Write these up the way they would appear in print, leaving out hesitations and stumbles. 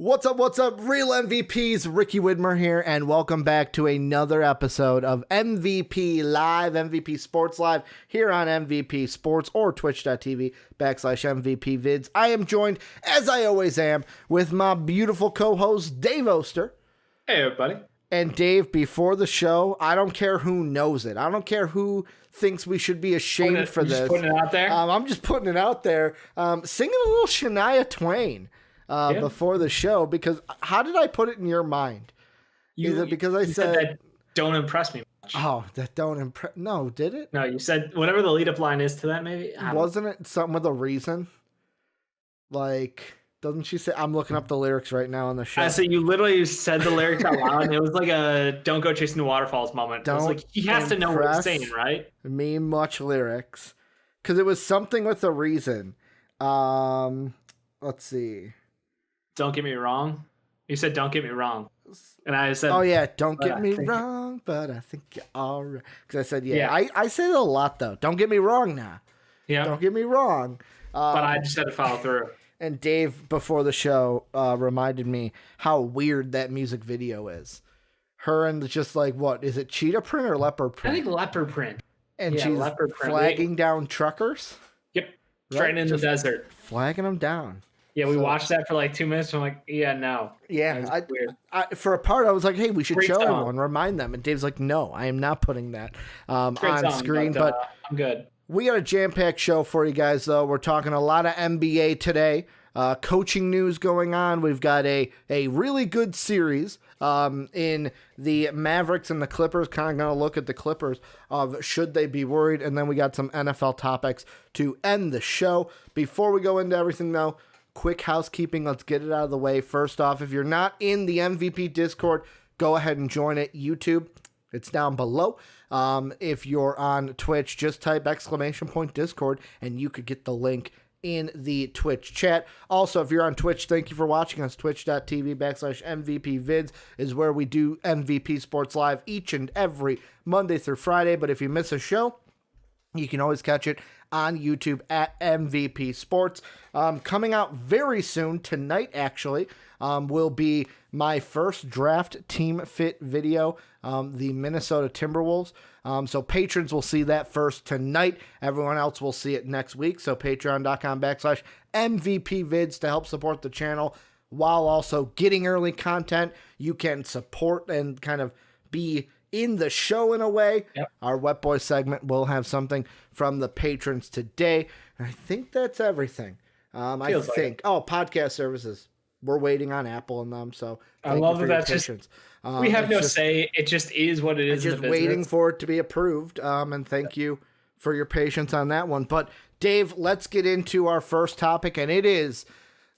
What's up, real MVPs? Ricky Widmer here, and welcome back to another episode of MVP Live, MVP Sports Live, here on MVP Sports or twitch.tv/MVP Vids. I am joined, as I always am, with my beautiful co-host, Dave Oster. Hey, everybody. And Dave, before the show, I don't care who knows it. I don't care who thinks we should be ashamed for this. Just putting it out there? I'm just putting it out there. Singing a little Shania Twain. Before the show, because how did I put it in your mind? Is it because I said that don't impress me much? Oh, that don't impress. No, did it? No, you said whatever the lead up line is to that, maybe. Wasn't it something with a reason? Like, doesn't she say? I'm looking up the lyrics right now on the show. So you literally said the lyrics out loud, and it was like a "Don't go chasing the waterfalls" moment. It was like he has to know what he's saying, right? Me much lyrics, because it was something with a reason. Let's see. Don't get me wrong. You said don't get me wrong. And I said, oh, yeah, don't get me wrong, but I think you're all right. Because I said, yeah. I say it a lot, though. Don't get me wrong now. Yeah. Don't get me wrong. But I just had to follow through. And Dave, before the show, reminded me how weird that music video is. Her and just like, what? Is it cheetah print or leopard print? I think leopard print. And she's flagging down truckers? Yep. Straight in the desert. Flagging them down. Yeah, we watched that for like 2 minutes. And I'm like, yeah, no. Yeah, for a part, I was like, hey, we should show everyone, remind them. And Dave's like, no, I am not putting that on screen. But I'm good. We got a jam-packed show for you guys, though. We're talking a lot of NBA today. Coaching news going on. We've got a really good series in the Mavericks and the Clippers. Kind of going to look at the Clippers of should they be worried. And then we got some NFL topics to end the show. Before we go into everything, though, quick housekeeping. Let's get it out of the way. First off, if you're not in the MVP Discord, go ahead and join it. YouTube, it's down below. If you're on Twitch, just type !Discord and you could get the link in the Twitch chat. Also, if you're on Twitch, thank you for watching us. Twitch.tv/MVP Vids is where we do MVP Sports Live each and every Monday through Friday. But if you miss a show, you can always catch it on YouTube at MVP Sports. Coming out very soon, tonight actually, will be my first draft team fit video, the Minnesota Timberwolves. So patrons will see that first tonight. Everyone else will see it next week. So patreon.com/MVP Vids to help support the channel while also getting early content. You can support and kind of be in the show in a way. Yep. Our Wet Boy segment will have something from the patrons today. And I think that's everything. Podcast services. We're waiting on Apple and them. So I love that that's just, we have no say. It just is what it is. Just waiting for it to be approved. And thank you for your patience on that one. But Dave, let's get into our first topic. And it is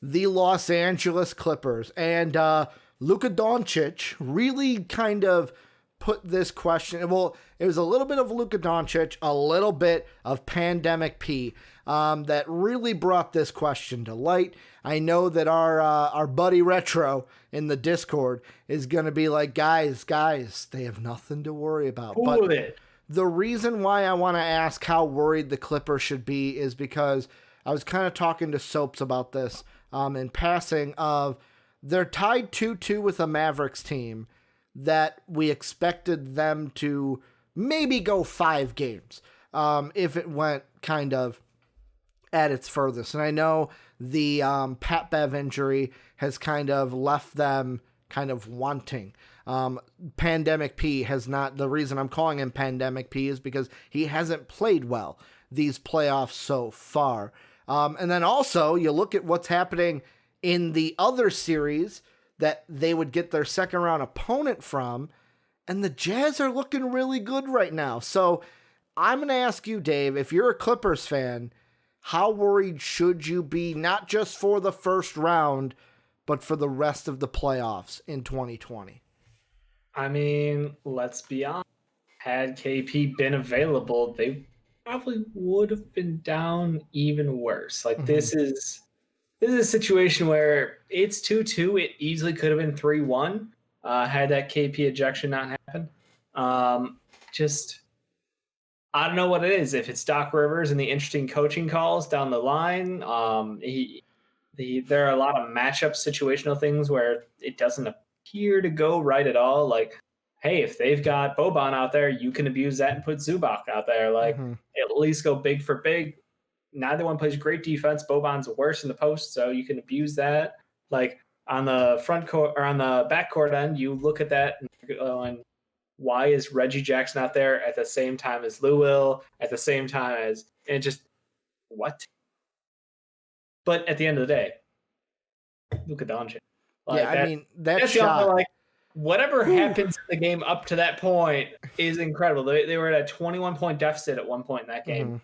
the Los Angeles Clippers. And Luka Doncic really kind of put this question. Well, it was a little bit of Luka Doncic, a little bit of Pandemic P that really brought this question to light. I know that our buddy Retro in the Discord is going to be like, guys, they have nothing to worry about. The reason why I want to ask how worried the Clippers should be is because I was kind of talking to Soaps about this in passing of they're tied 2-2 with a Mavericks team that we expected them to maybe go 5 games if it went kind of at its furthest. And I know the Pat Bev injury has kind of left them kind of wanting. Pandemic P has not, the reason I'm calling him Pandemic P is because he hasn't played well these playoffs so far. And then also you look at what's happening in the other series that they would get their second round opponent from, and the Jazz are looking really good right now. So I'm going to ask you, Dave, if you're a Clippers fan, how worried should you be, not just for the first round, but for the rest of the playoffs in 2020? I mean, let's be honest. Had KP been available, they probably would have been down even worse. Like, this is a situation where it's 2-2. It easily could have been 3-1 had that KP ejection not happened. I don't know what it is. If it's Doc Rivers and the interesting coaching calls down the line, there are a lot of matchup situational things where it doesn't appear to go right at all. Like, hey, if they've got Boban out there, you can abuse that and put Zubac out there. Like, at least go big for big. Neither one plays great defense. Boban's worse in the post, so you can abuse that. Like, on the front court or on the back court end, you look at that and you're going, why is Reggie Jackson out there at the same time as Lou at the same time as, and just what? But at the end of the day, Luka Doncic. Like, yeah, I mean, that shot. Like, whatever happens in the game up to that point is incredible. They were at a 21-point deficit at one point in that game.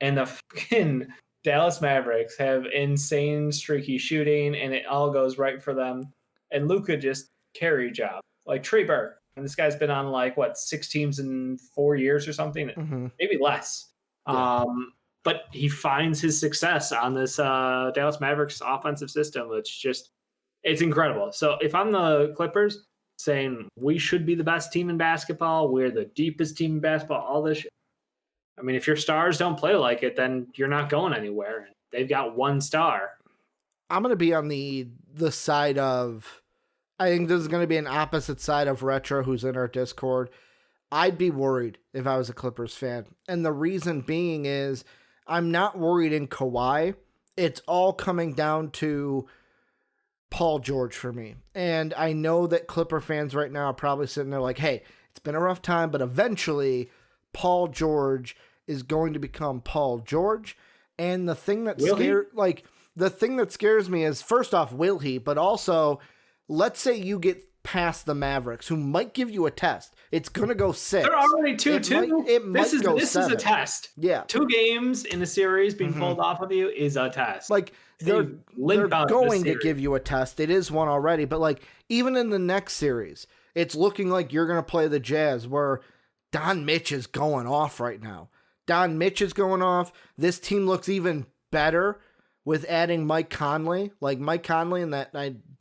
And the fucking Dallas Mavericks have insane streaky shooting, and it all goes right for them. And Luka just carry job. Like Trey Burke. And this guy's been on, like, what, 6 teams in 4 years or something? Maybe less. Yeah. But he finds his success on this Dallas Mavericks offensive system. It's incredible. So if I'm the Clippers saying we should be the best team in basketball, we're the deepest team in basketball, all this shit. I mean, if your stars don't play like it, then you're not going anywhere. They've got one star. I'm going to be on the side of, I think this is going to be an opposite side of Retro, who's in our Discord. I'd be worried if I was a Clippers fan. And the reason being is, I'm not worried in Kawhi. It's all coming down to Paul George for me. And I know that Clipper fans right now are probably sitting there like, hey, it's been a rough time, but eventually Paul George is going to become Paul George. And the thing that scares me is, first off, will he? But also, let's say you get past the Mavericks, who might give you a test. It's going to go 6. They're already 2-2. This is a test. Yeah. 2 games in the series being pulled off of you is a test. Like, they're going to give you a test. It is one already. But, like, even in the next series, it's looking like you're going to play the Jazz, where Don Mitch is going off right now. Don Mitch is going off. This team looks even better with adding Mike Conley. Like, Mike Conley in that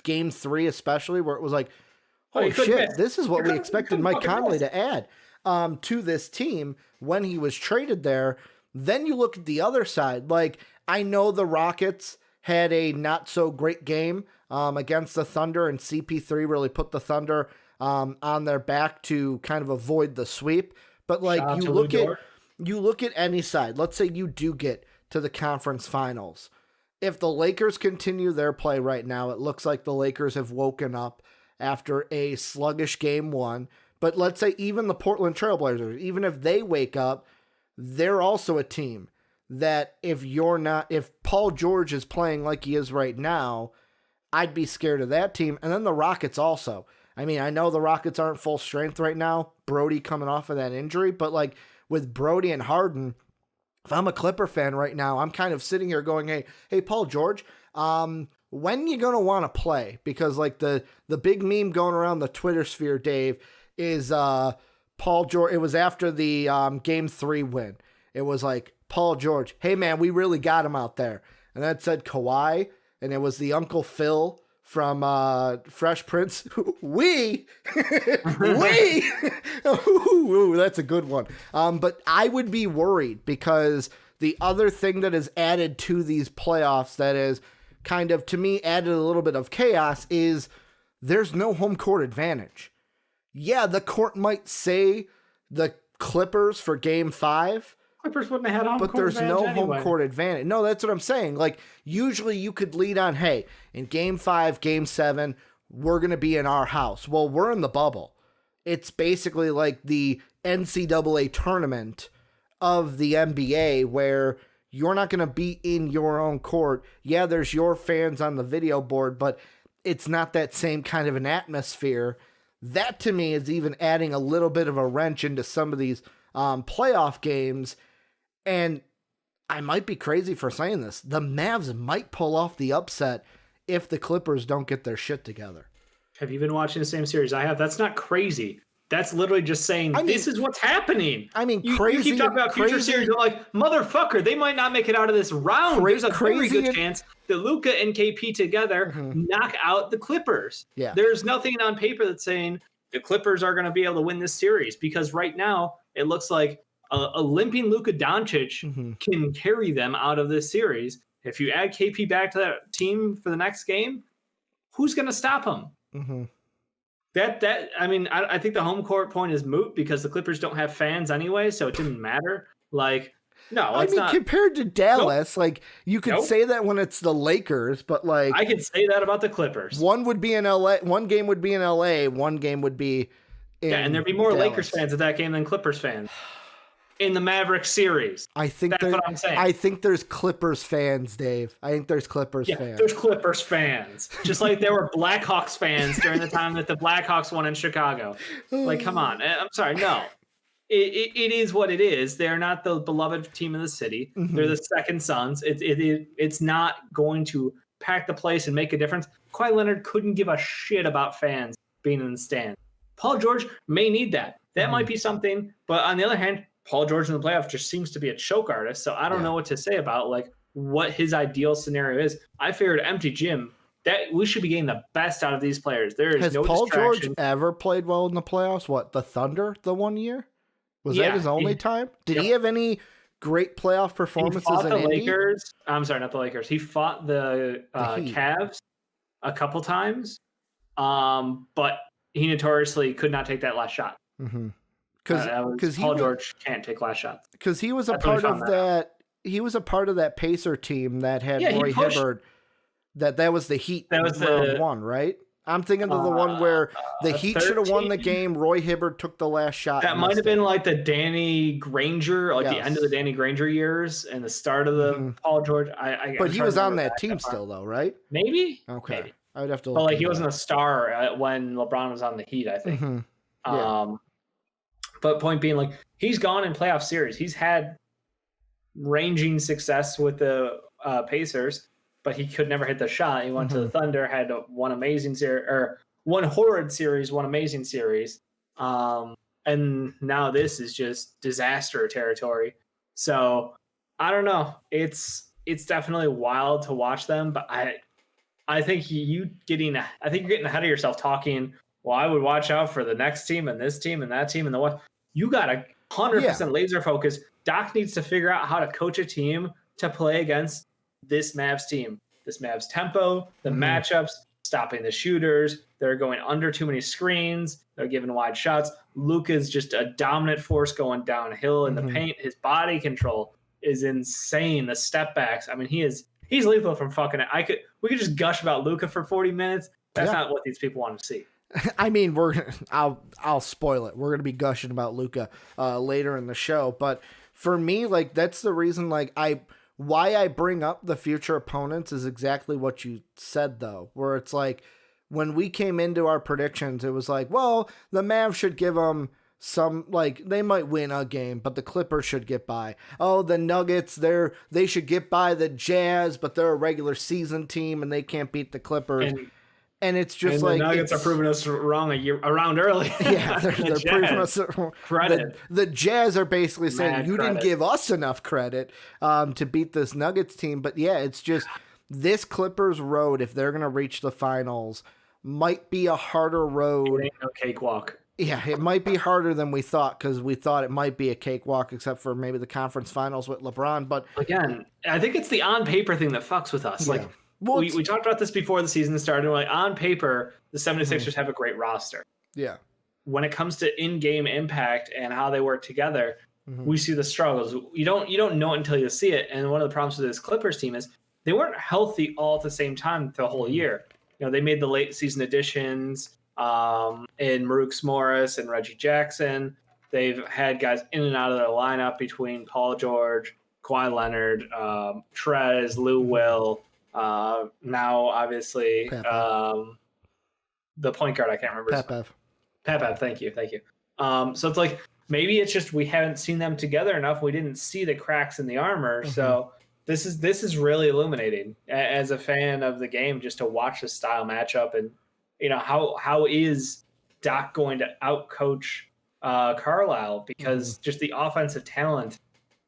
game 3 especially, where it was like, holy shit, this is what we expected Mike Conley to add to this team when he was traded there. Then you look at the other side. Like, I know the Rockets had a not so great game against the Thunder, and CP3 really put the Thunder on their back to kind of avoid the sweep. But like, you look at any side. Let's say you do get to the conference finals. If the Lakers continue their play right now, it looks like the Lakers have woken up after a sluggish game 1. But let's say even the Portland Trailblazers, even if they wake up, they're also a team that if Paul George is playing like he is right now, I'd be scared of that team. And then the Rockets also. I mean, I know the Rockets aren't full strength right now, Brody coming off of that injury, but like with Brody and Harden, if I'm a Clipper fan right now, I'm kind of sitting here going, hey, Paul George, when you going to want to play? Because like the big meme going around the Twitter sphere, Dave, is Paul George. It was after the game 3 win. It was like, Paul George, hey man, we really got him out there. And that said Kawhi, and it was the Uncle Phil from Fresh Prince. We Ooh, that's a good one. But I would be worried, because the other thing that is added to these playoffs that is kind of, to me, added a little bit of chaos is there's no home court advantage. Yeah, the court might say the Clippers for game 5. Clippers wouldn't have had home but court there's no anyway. home court advantage. No, that's what I'm saying. Like, usually you could lead on, hey, in game 5, game 7, we're going to be in our house. Well, we're in the bubble. It's basically like the NCAA tournament of the NBA, where you're not going to be in your own court. Yeah, there's your fans on the video board, but it's not that same kind of an atmosphere. That, to me, is even adding a little bit of a wrench into some of these playoff games. And I might be crazy for saying this, the Mavs might pull off the upset if the Clippers don't get their shit together. Have you been watching the same series I have? That's not crazy. That's literally just saying, this is what's happening. I mean, you crazy. You keep talking about future series. You're like, motherfucker, they might not make it out of this round. There's a very good chance that Luka and KP together knock out the Clippers. Yeah. There's nothing on paper that's saying the Clippers are going to be able to win this series, because right now it looks like a limping Luka Doncic can carry them out of this series. If you add KP back to that team for the next game, who's going to stop him? Mm-hmm. I think the home court point is moot because the Clippers don't have fans anyway, so it didn't matter. Compared to Dallas, you could say that when it's the Lakers, but I could say that about the Clippers. One would be in LA, one game would be in LA, one game would be in and there'd be more Dallas. Lakers fans at that game than Clippers fans. In the Mavericks series. That's what I'm saying. I think there's Clippers fans, Dave. I think there's Clippers fans. There's Clippers fans. Just like there were Blackhawks fans during the time that the Blackhawks won in Chicago. Come on. I'm sorry. No. It is what it is. They're not the beloved team in the city. Mm-hmm. They're the second sons. It's not going to pack the place and make a difference. Kawhi Leonard couldn't give a shit about fans being in the stand. Paul George may need that. That might be something. But on the other hand, Paul George in the playoffs just seems to be a choke artist. So I don't know what to say about what his ideal scenario is. I figured empty gym that we should be getting the best out of these players. There is no Paul distraction. George ever played well in the playoffs? What, the Thunder the 1 year? Was that his only time? Did he have any great playoff performances in the Indy? Lakers? I'm sorry, not the Lakers. He fought the Cavs a couple times, but he notoriously could not take that last shot. Mm-hmm. Because Paul George can't take last shots. Because he was a part of that. He was a part of that Pacer team that had Roy Hibbert. That was the Heat. That was the one, right? I'm thinking of the one where the Heat should have won the game. Roy Hibbert took the last shot. That might have been like the Danny Granger, the end of the Danny Granger years and the start of the Paul George. But he was on that team still, though, right? Maybe. Okay. Maybe. I would have to. But he wasn't a star when LeBron was on the Heat, I think. Mm-hmm. Yeah. But point being, he's gone in playoff series. He's had ranging success with the Pacers, but he could never hit the shot. He went to the Thunder, had one amazing series, or one horrid series, one amazing series. And now this is just disaster territory. So I don't know. It's definitely wild to watch them, but I think you're getting ahead of yourself talking. Well, I would watch out for the next team and this team and that team and the what. You got a 100% laser focus. Doc needs to figure out how to coach a team to play against this Mavs team. This Mavs tempo, the matchups, stopping the shooters. They're going under too many screens. They're giving wide shots. Luka's just a dominant force going downhill in the paint. His body control is insane. The step backs. I mean, he's lethal from fucking it. We could just gush about Luka for 40 minutes. That's not what these people want to see. I mean, I'll spoil it. We're going to be gushing about Luka later in the show. But for me, that's the reason, why I bring up the future opponents is exactly what you said, though, where it's when we came into our predictions, it was well, the Mavs should give them some, they might win a game, but the Clippers should get by. Oh, the Nuggets, they should get by the Jazz, but they're a regular season team and they can't beat the Clippers. And it's just the Nuggets are proving us wrong around early. Yeah, they're proving us credit. The Jazz are basically saying you didn't give us enough credit to beat this Nuggets team. But yeah, it's just this Clippers road, if they're going to reach the finals, might be a harder road. It ain't no cakewalk. Yeah, it might be harder than we thought because we thought it might be a cakewalk, except for maybe the conference finals with LeBron. But again, I think it's the on paper thing that fucks with us. Yeah. Well, we talked about this before the season started. We're on paper, the 76ers have a great roster. Yeah. When it comes to in-game impact and how they work together, we see the struggles. You don't know it until you see it. And one of the problems with this Clippers team is they weren't healthy all at the same time the whole year. They made the late season additions in Marukes Morris and Reggie Jackson. They've had guys in and out of their lineup between Paul George, Kawhi Leonard, Trez, Lou Will. Now, obviously, the point guard, I can't remember. Pepev, thank you. So it's maybe it's just we haven't seen them together enough. We didn't see the cracks in the armor. So this is really illuminating as a fan of the game, just to watch the style matchup. And, how is Doc going to outcoach Carlisle? Because just the offensive talent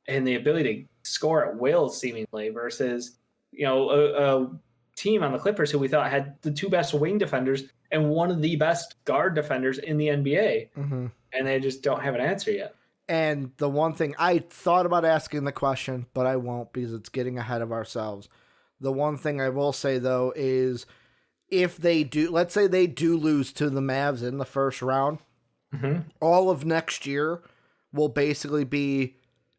and the ability to score at will, seemingly, versus a team on the Clippers who we thought had the two best wing defenders and one of the best guard defenders in the NBA. And they just don't have an answer yet. And the one thing I thought about asking the question, but I won't because it's getting ahead of ourselves. The one thing I will say, though, is if they do, let's say they do lose to the Mavs in the first round, all of next year will basically be,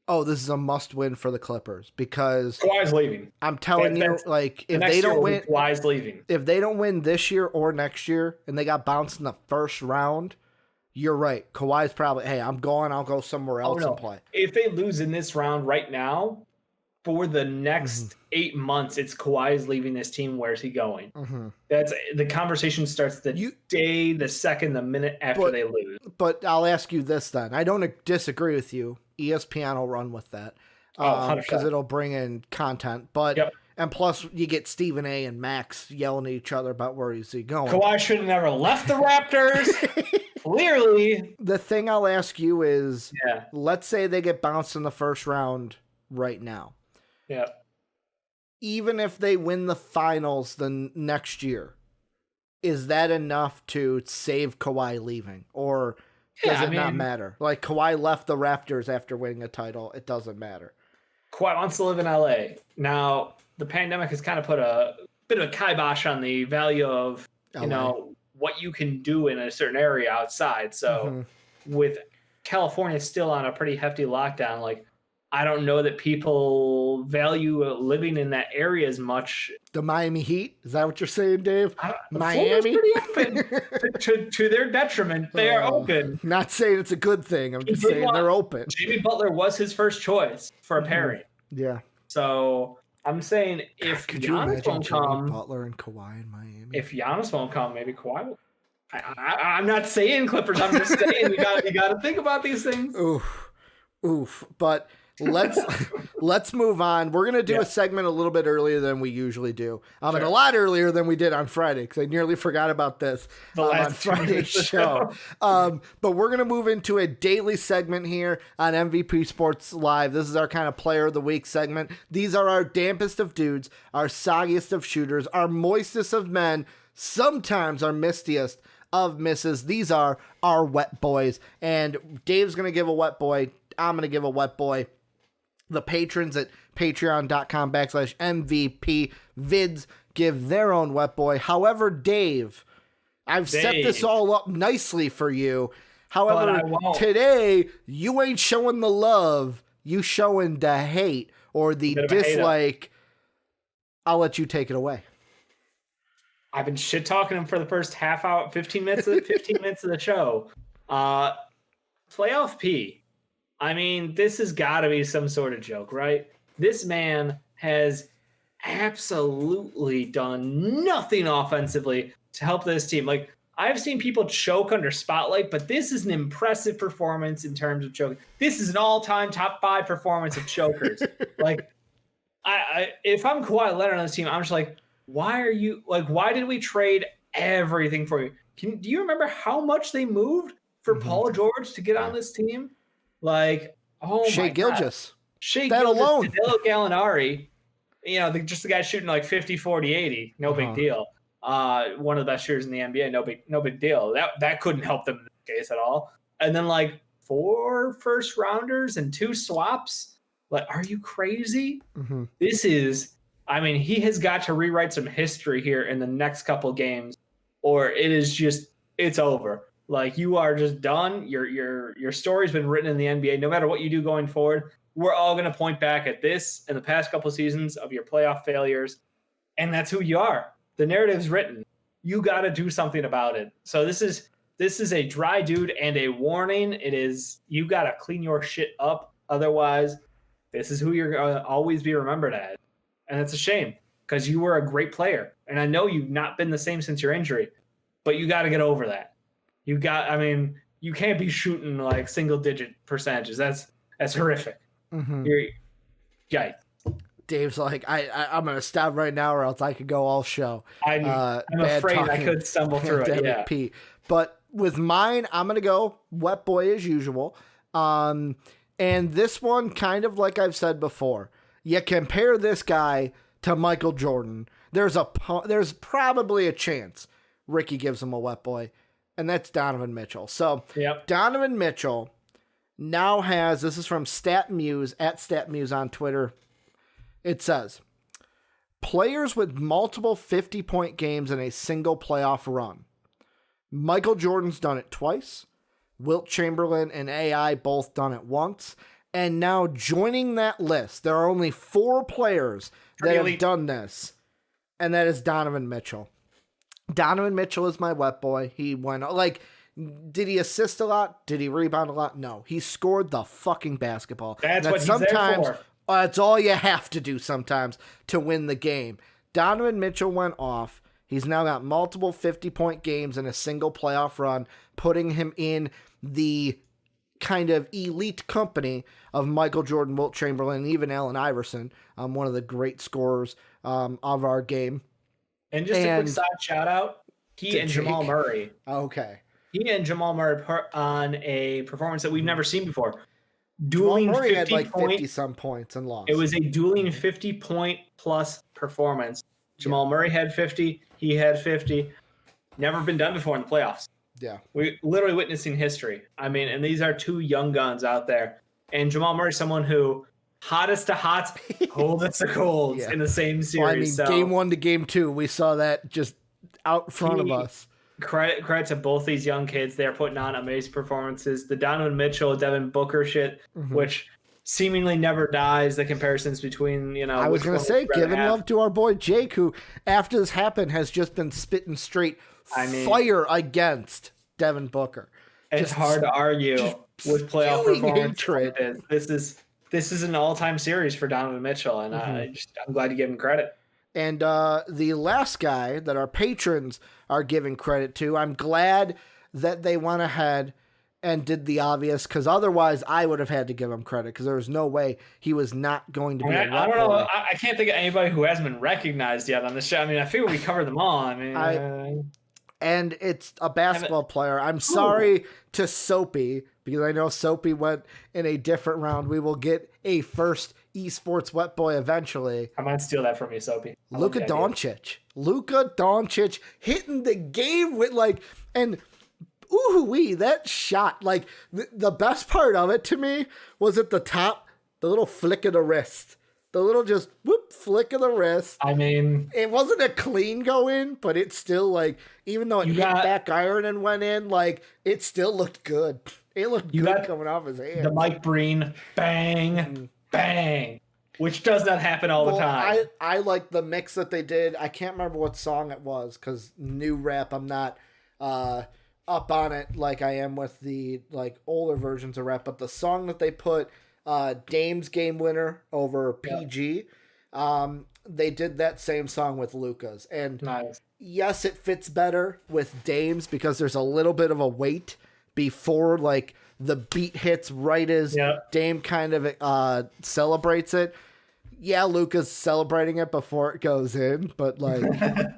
oh, this is a must win for the Clippers because Kawhi's leaving. I'm telling you, like, if they don't win, Kawhi's leaving. If they don't win this year or next year and they got bounced in the first round, you're right. Kawhi's probably, hey, I'm going, I'll go somewhere else and play. If they lose in this round right now, for the next 8 months, it's Kawhi's leaving this team. Where's he going? That's the conversation starts the second, the minute after they lose. But I'll ask you this then. I don't disagree with you. ESPN will run with that because it'll bring in content. But and plus you get Stephen A. and Max yelling at each other about where is he going. Kawhi should have never left the Raptors. Clearly. The thing I'll ask you is, let's say they get bounced in the first round right now. Yeah. Even if they win the finals the next year, is that enough to save Kawhi leaving? Or does it not matter? Like, Kawhi left the Raptors after winning a title. It doesn't matter. Kawhi wants to live in LA. Now, the pandemic has kind of put a bit of a kibosh on the value of, what you can do in a certain area outside. So with California still on a pretty hefty lockdown, like, I don't know that people value living in that area as much. The Miami Heat? Is that what you're saying, Dave? Miami? Pretty open. to their detriment, they are open. Not saying it's a good thing. I'm just saying they're open. Jimmy Butler was his first choice for a pairing. Yeah. So I'm saying if Giannis won't come, Jimmy Butler and Kawhi in Miami. If Giannis won't come, maybe Kawhi will. I'm not saying Clippers. I'm just saying you got to think about these things. Oof. But let's move on. We're gonna do a segment a little bit earlier than we usually do. And a lot earlier than we did on Friday because I nearly forgot about this on Friday's show. But we're gonna move into a daily segment here on MVP Sports Live. This is our kind of Player of the Week segment. These are our dampest of dudes, our soggiest of shooters, our moistest of men, sometimes our mistiest of misses. These are our wet boys. And Dave's gonna give a wet boy. I'm gonna give a wet boy. The patrons at patreon.com/MVP vids give their own wet boy. However, Dave, I've set this all up nicely for you. However, today you ain't showing the love. You showing the hate or the dislike. I'll let you take it away. I've been shit talking him for the first half hour, 15 minutes of the show. Playoff P. I mean, this has got to be some sort of joke, right? This man has absolutely done nothing offensively to help this team. Like, I've seen people choke under spotlight, but this is an impressive performance in terms of choking. This is an all-time top 5 performance of chokers. Like, if I'm Kawhi Leonard on this team, I'm just like, why did we trade everything for you? Do you remember how much they moved for Paul George to get on this team? Like, Shai Gilgeous. Shai that Gilgeous, alone. Danilo Gallinari, just the guy shooting like 50, 40, 80. No big deal. One of the best shooters in the NBA. No big deal. That couldn't help them in this case at all. And then like 4 first rounders and 2 swaps. Like, are you crazy? This is, I mean, he has got to rewrite some history here in the next couple games, or it is just, it's over. Like, you are just done. Your story's been written in the NBA. No matter what you do going forward, we're all going to point back at this and the past couple seasons of your playoff failures, and that's who you are. The narrative's written. You got to do something about it. So this is a dry dude and a warning. It is, you got to clean your shit up. Otherwise, this is who you're going to always be remembered as. And it's a shame because you were a great player. And I know you've not been the same since your injury, but you got to get over that. You can't be shooting like single-digit percentages. That's horrific. Yikes. Dave's like, I'm going to stop right now or else I could go all show. I'm afraid I could stumble through it. Yeah. P. But with mine, I'm going to go wet boy as usual. And this one, kind of like I've said before, you compare this guy to Michael Jordan, there's probably a chance Ricky gives him a wet boy. And that's Donovan Mitchell. So Donovan Mitchell now has, this is from StatMuse, at StatMuse on Twitter. It says, Players with multiple 50-point games in a single playoff run. Michael Jordan's done it twice. Wilt Chamberlain and AI both done it once. And now joining that list, there are only 4 players that have done this. And that is Donovan Mitchell. Donovan Mitchell is my wet boy. He went, did he assist a lot? Did he rebound a lot? No. He scored the fucking basketball. That's what he's there for. That's all you have to do sometimes to win the game. Donovan Mitchell went off. He's now got multiple 50-point games in a single playoff run, putting him in the kind of elite company of Michael Jordan, Wilt Chamberlain, and even Allen Iverson, one of the great scorers of our game. And just a quick side shout out, he and Jamal Murray. Okay. He and Jamal Murray put on a performance that we've never seen before. Jamal Murray had 50-some points and lost. It was a dueling 50-point plus performance. Jamal Murray had 50. He had 50. Never been done before in the playoffs. Yeah. We're literally witnessing history. I mean, and these are 2 young guns out there. And Jamal Murray, someone who hottest to hots, coldest to colds in the same series. Well, game 1 to game 2, we saw that just out in front of us. Credit to both these young kids. They're putting on amazing performances. The Donovan Mitchell, Devin Booker shit, which seemingly never dies. The comparisons between, I was going to say, giving love to our boy Jake, who after this happened has just been spitting straight fire against Devin Booker. It's hard to argue with playoff performance. This is an all-time series for Donovan Mitchell, and I'm glad to give him credit. And the last guy that our patrons are giving credit to, I'm glad that they went ahead and did the obvious, because otherwise I would have had to give him credit, because there was no way he was not going to be. I don't know. I can't think of anybody who hasn't been recognized yet on the show. I mean, I figure we covered them all. And it's a basketball player. I'm sorry to Soapy, because I know Soapy went in a different round. We will get a first esports wet boy eventually. I might steal that from you, Soapy. Luka Doncic. Luka Doncic hitting the game with ooh-wee, that shot. The best part of it to me was at the top, the little flick of the wrist. The little just whoop flick of the wrist. I mean, it wasn't a clean go in, but it still even though it hit back iron and went in, it still looked good. It looked good coming off his hand. The Mike Breen bang, bang, which does not happen all the time. I like the mix that they did. I can't remember what song it was, because new rap, I'm not up on it like I am with the older versions of rap, but the song that they put Dame's Game Winner over PG, they did that same song with Luka's, and yes, it fits better with Dame's because there's a little bit of a wait before the beat hits right as Dame kind of celebrates it. Yeah, Luka's celebrating it before it goes in, but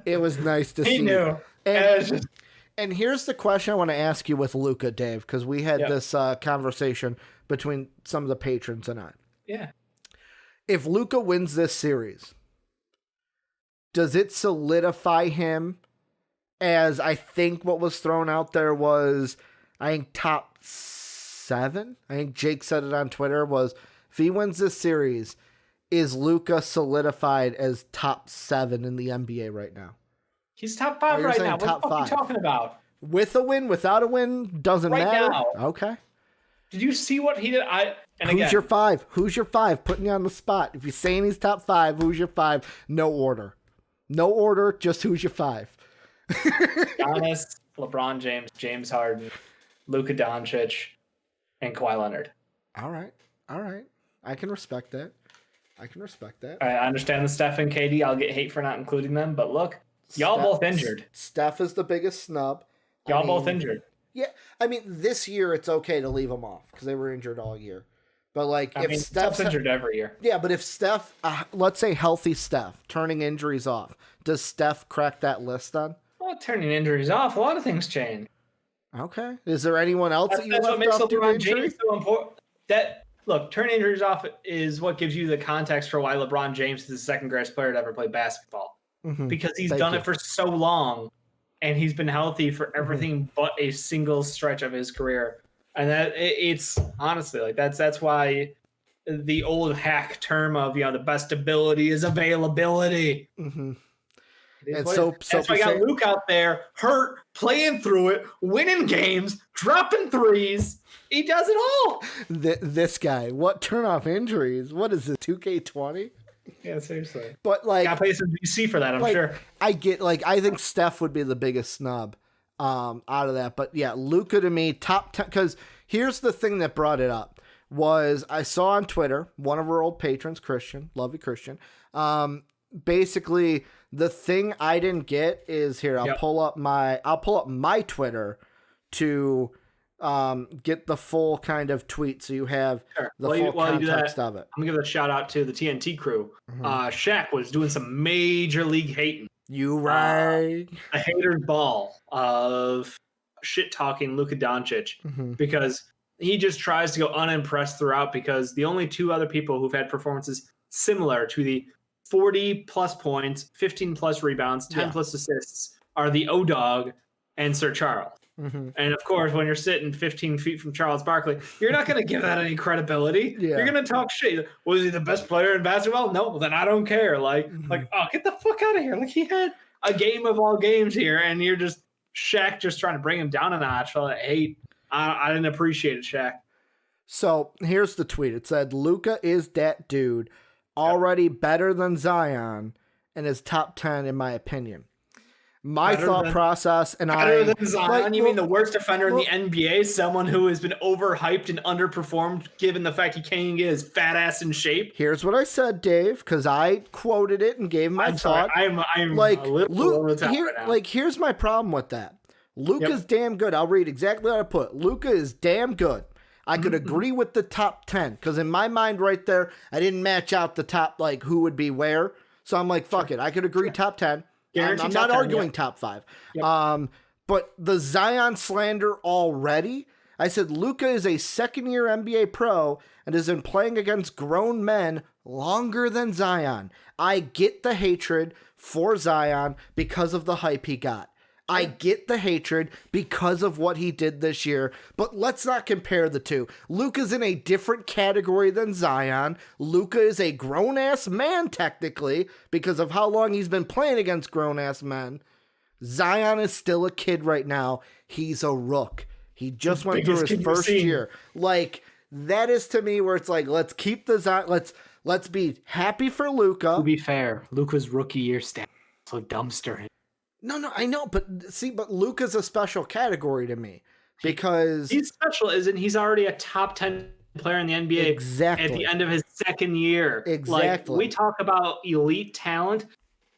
it was nice to see. He knew. And here's the question I want to ask you with Luka, Dave, because we had this conversation between some of the patrons and I. Yeah. If Luka wins this series, does it solidify him as, I think what was thrown out there was, top 7? I think Jake said it on Twitter, was if he wins this series, is Luka solidified as top 7 in the NBA right now? He's top 5 right now. What the fuck are you talking about? With a win, without a win, doesn't matter. Now. Okay. Did you see what he did? Who's your 5? Who's your 5? Putting you on the spot. If you're saying he's top 5, who's your 5? No order. No order, just who's your 5? Giannis, LeBron James, James Harden, Luka Doncic, and Kawhi Leonard. All right. I can respect that. I understand the Steph and KD. I'll get hate for not including them, but look, y'all both injured. Steph is the biggest snub. Y'all both injured. Yeah, this year it's okay to leave them off because they were injured all year. But if Steph's injured every year. Yeah, but if Steph, let's say healthy Steph, turning injuries off, does Steph crack that list then? Well, turning injuries off, a lot of things change. Okay. Is there anyone else that you left what makes off LeBron James so important? Turning injuries off is what gives you the context for why LeBron James is the second greatest player to ever play basketball. Mm-hmm. Because he's done it for so long, and he's been healthy for everything but a single stretch of his career. And that it's honestly that's why the old hack term of, the best ability is availability. Mm-hmm. And that's why I got Luke out there, hurt, playing through it, winning games, dropping threes. He does it all. This guy, what turn off injuries? What is this, 2K20? Yeah, seriously. But like, gotta pay some VC for that, I'm sure. I think Steph would be the biggest snub out of that. But yeah, Luka to me, top 10. Because here's the thing that brought it up was I saw on Twitter, one of our old patrons, Christian, love you, Christian. Basically, the thing I didn't get is here. I'll pull up my Twitter to get the full kind of tweet, so you have the full context of it. I'm gonna give a shout out to the TNT crew. Shaq was doing some major league hating. You right? A hater's ball of shit talking Luka Doncic because he just tries to go unimpressed throughout. Because the only two other people who've had performances similar to the 40 plus points, 15 plus rebounds, 10 plus assists are the O-Dog and Sir Charles. And of course, when you're sitting 15 feet from Charles Barkley, you're not going to give that any credibility. You're going to talk shit. Was he the best player in basketball? No, well, then I don't care. Like, oh, get the fuck out of here. Like, he had a game of all games here, and you're just Shaq just trying to bring him down a notch. So I didn't appreciate it, Shaq. So here's the tweet. It said, Luka is that dude, already better than Zion, and is top 10 in my opinion. My thought process, and better than Zion, you mean the worst defender in the NBA, someone who has been overhyped and underperformed given the fact he can't get his fat ass in shape? Here's what I said, Dave, because I quoted it and gave my thought. I'm like, a little over the top right now. Like, here's my problem with that. Luka's damn good. I'll read exactly what I put. Luka is damn good. I could agree with the top 10, because in my mind right there, I didn't match out the top, like, who would be where. So I'm like, fuck it. I could agree top 10. I'm not arguing top 5. But the Zion slander already, I said Luka is a second-year NBA pro and has been playing against grown men longer than Zion. I get the hatred for Zion because of the hype he got. I get the hatred because of what he did this year, but let's not compare the two. Luka's in a different category than Zion. Luka is a grown-ass man, technically, because of how long he's been playing against grown-ass men. Zion is still a kid right now. He's a rook. He just went through his first year. Like, that is to me where it's like, let's keep the Zion, let's be happy for Luka. To be fair, Luka's rookie year stats so dumpster. No, I know, but Luka's a special category to me because he's special, isn't he? He's already a top 10 player in the NBA exactly at the end of his second year. Exactly. Like, we talk about elite talent.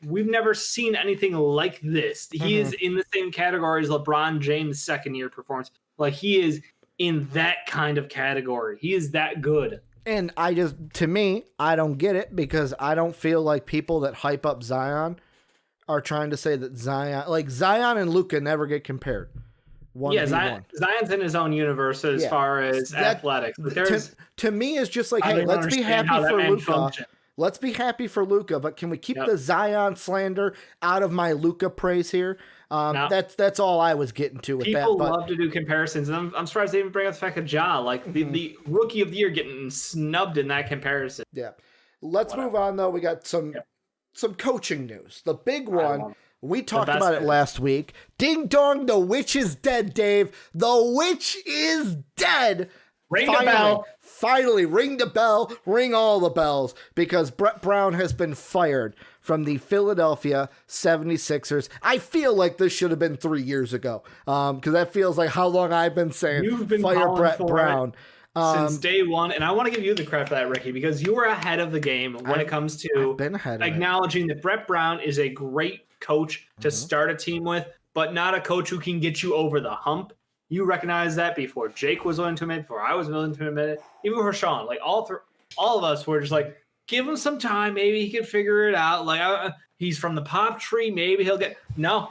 We've never seen anything like this. He is in the same category as LeBron James' second year performance. Like, he is in that kind of category. He is that good. And I don't get it because I don't feel like people that hype up Zion are trying to say that Zion and Luka never get compared. Zion's in his own universe as far as athletics. But to me, it's just like, hey, let's be happy for Luka. Let's be happy for Luka, but can we keep the Zion slander out of my Luka praise here? That's all I was getting to with that. People love to do comparisons, and I'm surprised they even bring up the fact of Ja, like the rookie of the year getting snubbed in that comparison. Yeah. Let's move on, though. We got some coaching news. The big one, we talked about it last week. Ding dong, the witch is dead, Dave. The witch is dead. Ring the bell. Finally, ring the bell. Ring all the bells. Because Brett Brown has been fired from the Philadelphia 76ers. I feel like this should have been 3 years ago. Because that feels like how long I've been saying You've been fire Brett Brown. Since day one, and I want to give you the credit for that, Ricky, because you were ahead of the game when it comes to acknowledging that Brett Brown is a great coach to start a team with, but not a coach who can get you over the hump. You recognize that before Jake was willing to admit, before I was willing to admit it, even before Sean. Like, all of us were just like, give him some time, maybe he can figure it out. Like, he's from the pop tree, maybe he'll get no.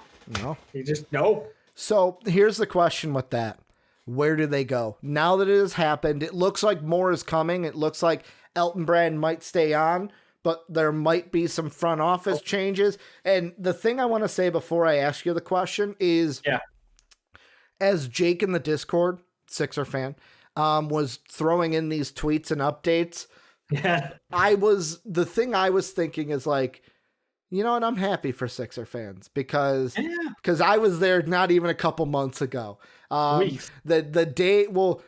He just no. So here's the question with that. Where do they go? Now that it has happened, it looks like more is coming. It looks like Elton Brand might stay on, but there might be some front office changes. And the thing I want to say before I ask you the question is, as Jake in the Discord, Sixer fan, was throwing in these tweets and updates, Yeah. The thing I was thinking is like, you know what? I'm happy for Sixer fans because I was there not even a couple months ago. Weeks.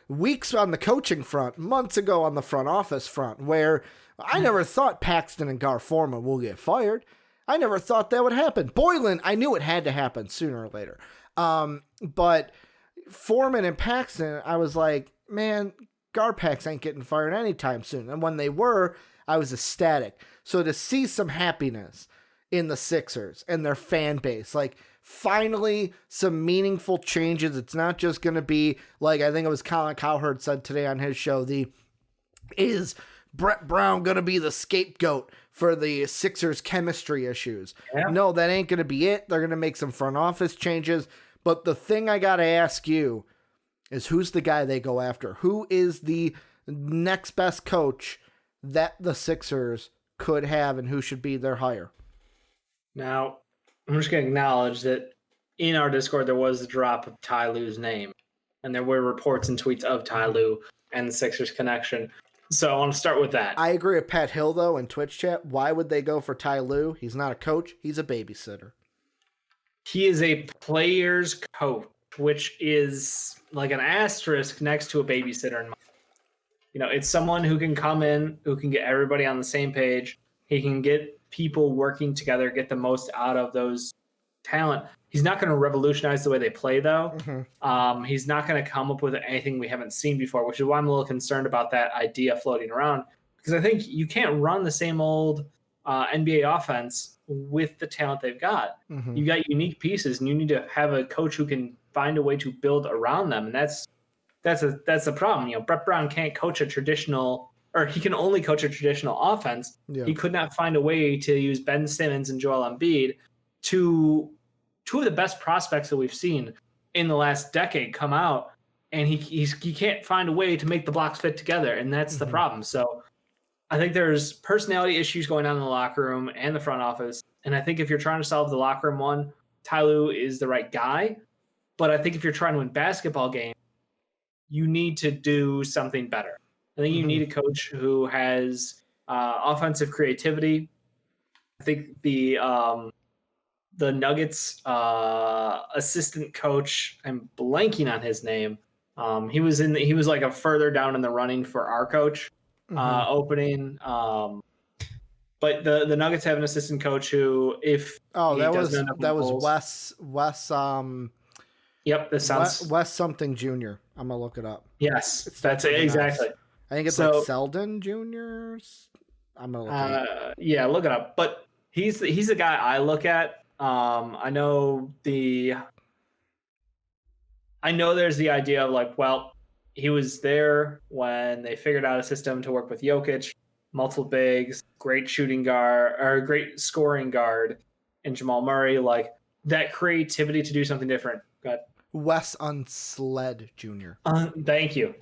Weeks on the coaching front, months ago on the front office front, where I never thought Paxton and Garforma will get fired. I never thought that would happen. Boylan, I knew it had to happen sooner or later. But Foreman and Paxton, I was like, man, Garpax ain't getting fired anytime soon. And when they were, I was ecstatic. So to see some happiness in the Sixers and their fan base, like finally some meaningful changes. It's not just going to be like, I think it was Colin Cowherd said today on his show, is Brett Brown going to be the scapegoat for the Sixers chemistry issues? Yeah. No, that ain't going to be it. They're going to make some front office changes. But the thing I got to ask you is, who's the guy they go after? Who is the next best coach that the Sixers could have, and who should be their hire? Now, I'm just going to acknowledge that in our Discord, there was a drop of Ty Lue's name, and there were reports and tweets of Ty Lue and the Sixers connection. So I want to start with that. I agree with Pat Hill, though, in Twitch chat. Why would they go for Ty Lue? He's not a coach. He's a babysitter. He is a player's coach, which is like an asterisk next to a babysitter. You know, it's someone who can come in, who can get everybody on the same page. He can get people working together, get the most out of those talent. He's not going to revolutionize the way they play, though. Mm-hmm. He's not going to come up with anything we haven't seen before, which is why I'm a little concerned about that idea floating around. Because I think you can't run the same old NBA offense with the talent they've got. Mm-hmm. You got unique pieces, and you need to have a coach who can find a way to build around them. And that's the problem. You know, Brett Brown can't coach a traditional, or he can only coach a traditional offense. Yeah. He could not find a way to use Ben Simmons and Joel Embiid, two of the best prospects that we've seen in the last decade, come out, and he can't find a way to make the blocks fit together, and that's the problem. So I think there's personality issues going on in the locker room and the front office, and I think if you're trying to solve the locker room one, Ty Lue is the right guy. But I think if you're trying to win basketball games, you need to do something better. I think you need a coach who has offensive creativity. I think the Nuggets assistant coach, I'm blanking on his name. He was like a further down in the running for our coach opening. But the Nuggets have an assistant coach who, if that was Wes. Yep, this sounds Wes something Jr. I'm gonna look it up. Yes, that's it exactly. I think it's like Selden Jr. I'm gonna look it up. Yeah, look it up. But he's the guy I look at. I know there's the idea of like, well, he was there when they figured out a system to work with Jokic, multiple bigs, great shooting guard or great scoring guard, and Jamal Murray. Like that creativity to do something different. Go ahead. Wes Unsled Jr. Thank you.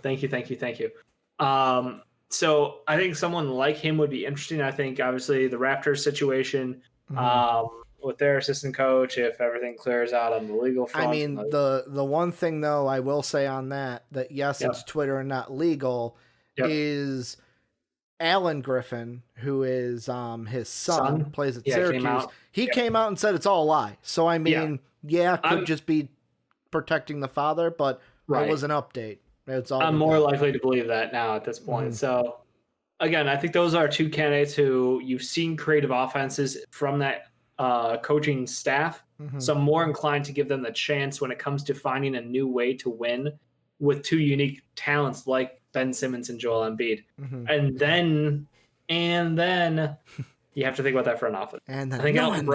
So I think someone like him would be interesting. I think obviously the Raptors situation with their assistant coach, if everything clears out on the legal front. I mean, the one thing though I will say on that yes, it's Twitter and not legal, is Alan Griffin, who is his son plays at Syracuse. He came out and said it's all a lie. So I mean, could just be protecting the father, but it was an update. I'm more likely to believe that now at this point. So again, I think those are two candidates who you've seen creative offenses from that coaching staff. So I'm more inclined to give them the chance when it comes to finding a new way to win with two unique talents like Ben Simmons and Joel Embiid. And then you have to think about that front office. And then I think Elton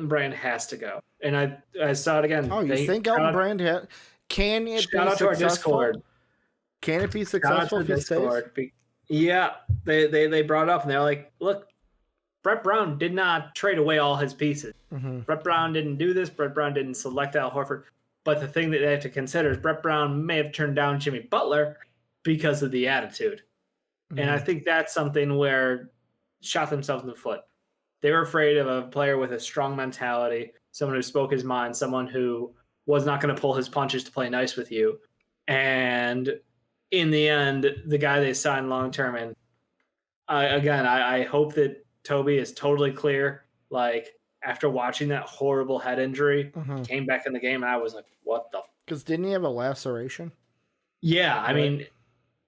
Brand has to go. And I saw it again. Oh, you think Elton Brand can it shout out to our Discord? Can it be successful if he stays? Yeah, they brought it up and they're like, look, Brett Brown did not trade away all his pieces. Brett Brown didn't do this. Brett Brown didn't select Al Horford. But the thing that they have to consider is Brett Brown may have turned down Jimmy Butler because of the attitude. And I think that's something where shot themselves in the foot. They were afraid of a player with a strong mentality, someone who spoke his mind, someone who was not going to pull his punches to play nice with you. And in the end, the guy they signed long-term and I hope that Toby is totally clear. Like, after watching that horrible head injury, came back in the game, and I was like, what the? Because didn't he have a laceration? Yeah, I mean,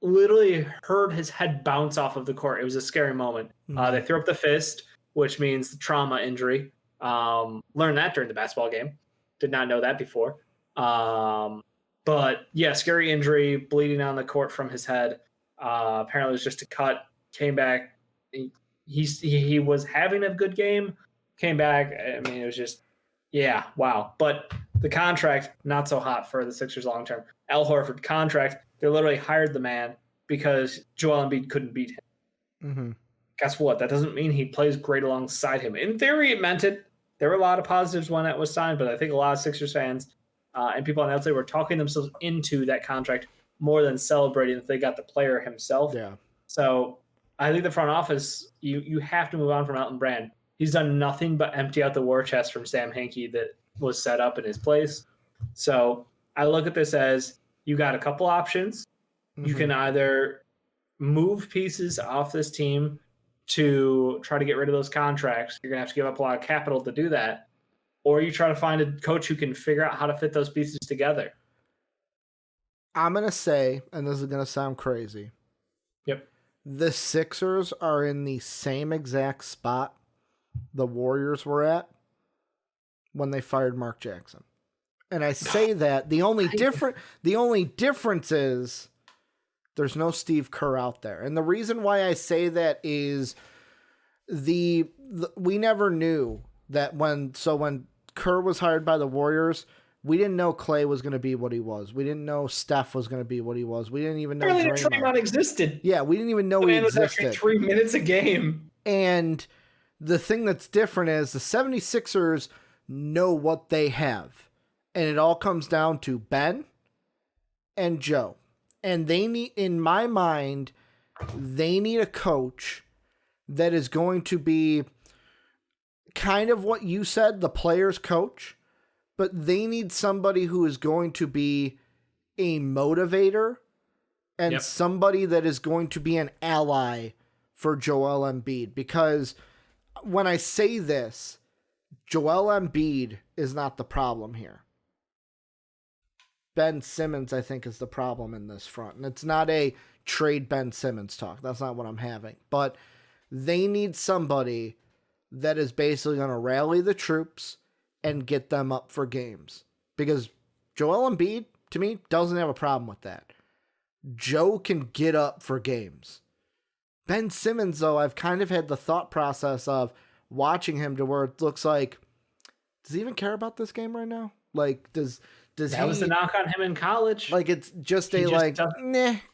literally heard his head bounce off of the court. It was a scary moment. They threw up the fist, which means the trauma injury. Learned that during the basketball game. Did not know that before. But yeah, scary injury, bleeding on the court from his head. Apparently, it was just a cut. Came back. He was having a good game. Came back. I mean, it was just, yeah, wow. But the contract, not so hot for the Sixers long term. Al Horford contract, they literally hired the man because Joel Embiid couldn't beat him. Guess what? That doesn't mean he plays great alongside him. In theory, it meant it. There were a lot of positives when that was signed, but I think a lot of Sixers fans and people on the outside were talking themselves into that contract more than celebrating that they got the player himself. Yeah. So I think the front office, you have to move on from Elton Brand. He's done nothing but empty out the war chest from Sam Hinkie that was set up in his place. So I look at this as you got a couple options. You can either move pieces off this team to try to get rid of those contracts. You're going to have to give up a lot of capital to do that. Or you try to find a coach who can figure out how to fit those pieces together. I'm going to say, and this is going to sound crazy. Yep. The Sixers are in the same exact spot the Warriors were at when they fired Mark Jackson. And I say that the only difference is there's no Steve Kerr out there. And the reason why I say that is we never knew that when Kerr was hired by the Warriors, we didn't know Clay was going to be what he was. We didn't know Steph was going to be what he was. We didn't even know Draymond existed. Yeah, we didn't even know he existed. 3 minutes a game. And the thing that's different is the 76ers know what they have. And it all comes down to Ben and Joe. And they need, in my mind, they need a coach that is going to be kind of what you said, the player's coach, but they need somebody who is going to be a motivator and somebody that is going to be an ally for Joel Embiid. Because when I say this, Joel Embiid is not the problem here. Ben Simmons, I think, is the problem in this front. And it's not a trade Ben Simmons talk. That's not what I'm having. But they need somebody that is basically going to rally the troops and get them up for games. Because Joel Embiid, to me, doesn't have a problem with that. Joe can get up for games. Ben Simmons, though, I've kind of had the thought process of watching him to where it looks like, does he even care about this game right now? Like, does that was the knock on him in college. Like, it's just nah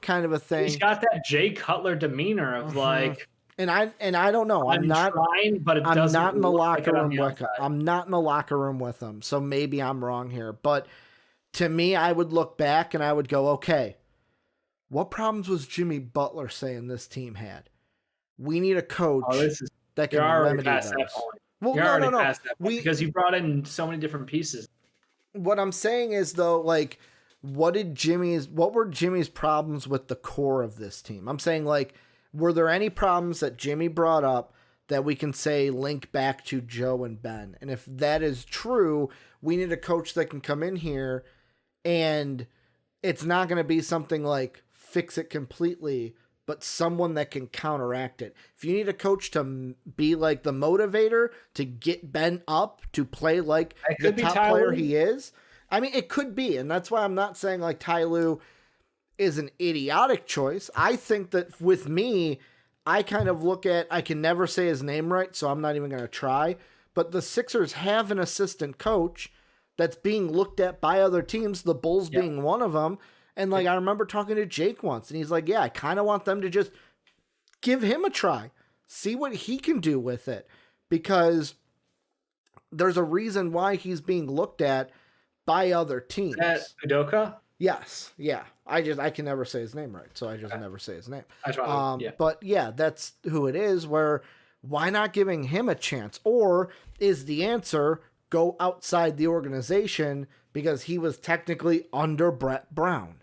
kind of a thing. He's got that Jay Cutler demeanor of like, and I don't know. I'm not trying, but it I'm doesn't not in the locker room with him. I'm not in the locker room with him. So maybe I'm wrong here, but to me, I would look back and I would go, okay, what problems was Jimmy Butler saying this team had? We need a coach that can remedy those. Well, no. Because you brought in so many different pieces. What I'm saying is, though, like, what were Jimmy's problems with the core of this team? I'm saying, like, were there any problems that Jimmy brought up that we can say link back to Joe and Ben? And if that is true, we need a coach that can come in here and it's not going to be something like fix it completely, but someone that can counteract it. If you need a coach to be like the motivator to get Ben up to play like the top player he is, I mean, it could be. And that's why I'm not saying like Ty Lue is an idiotic choice. I think that with me, I kind of look at, I can never say his name right, so I'm not even going to try. But the Sixers have an assistant coach that's being looked at by other teams, the Bulls being one of them. And, like, I remember talking to Jake once, and he's like, yeah, I kind of want them to just give him a try. See what he can do with it. Because there's a reason why he's being looked at by other teams. Is that Udoka? Yes, yeah. I can never say his name right, so I just never say his name. Yeah. But, yeah, that's who it is, where why not giving him a chance? Or is the answer go outside the organization because he was technically under Brett Brown?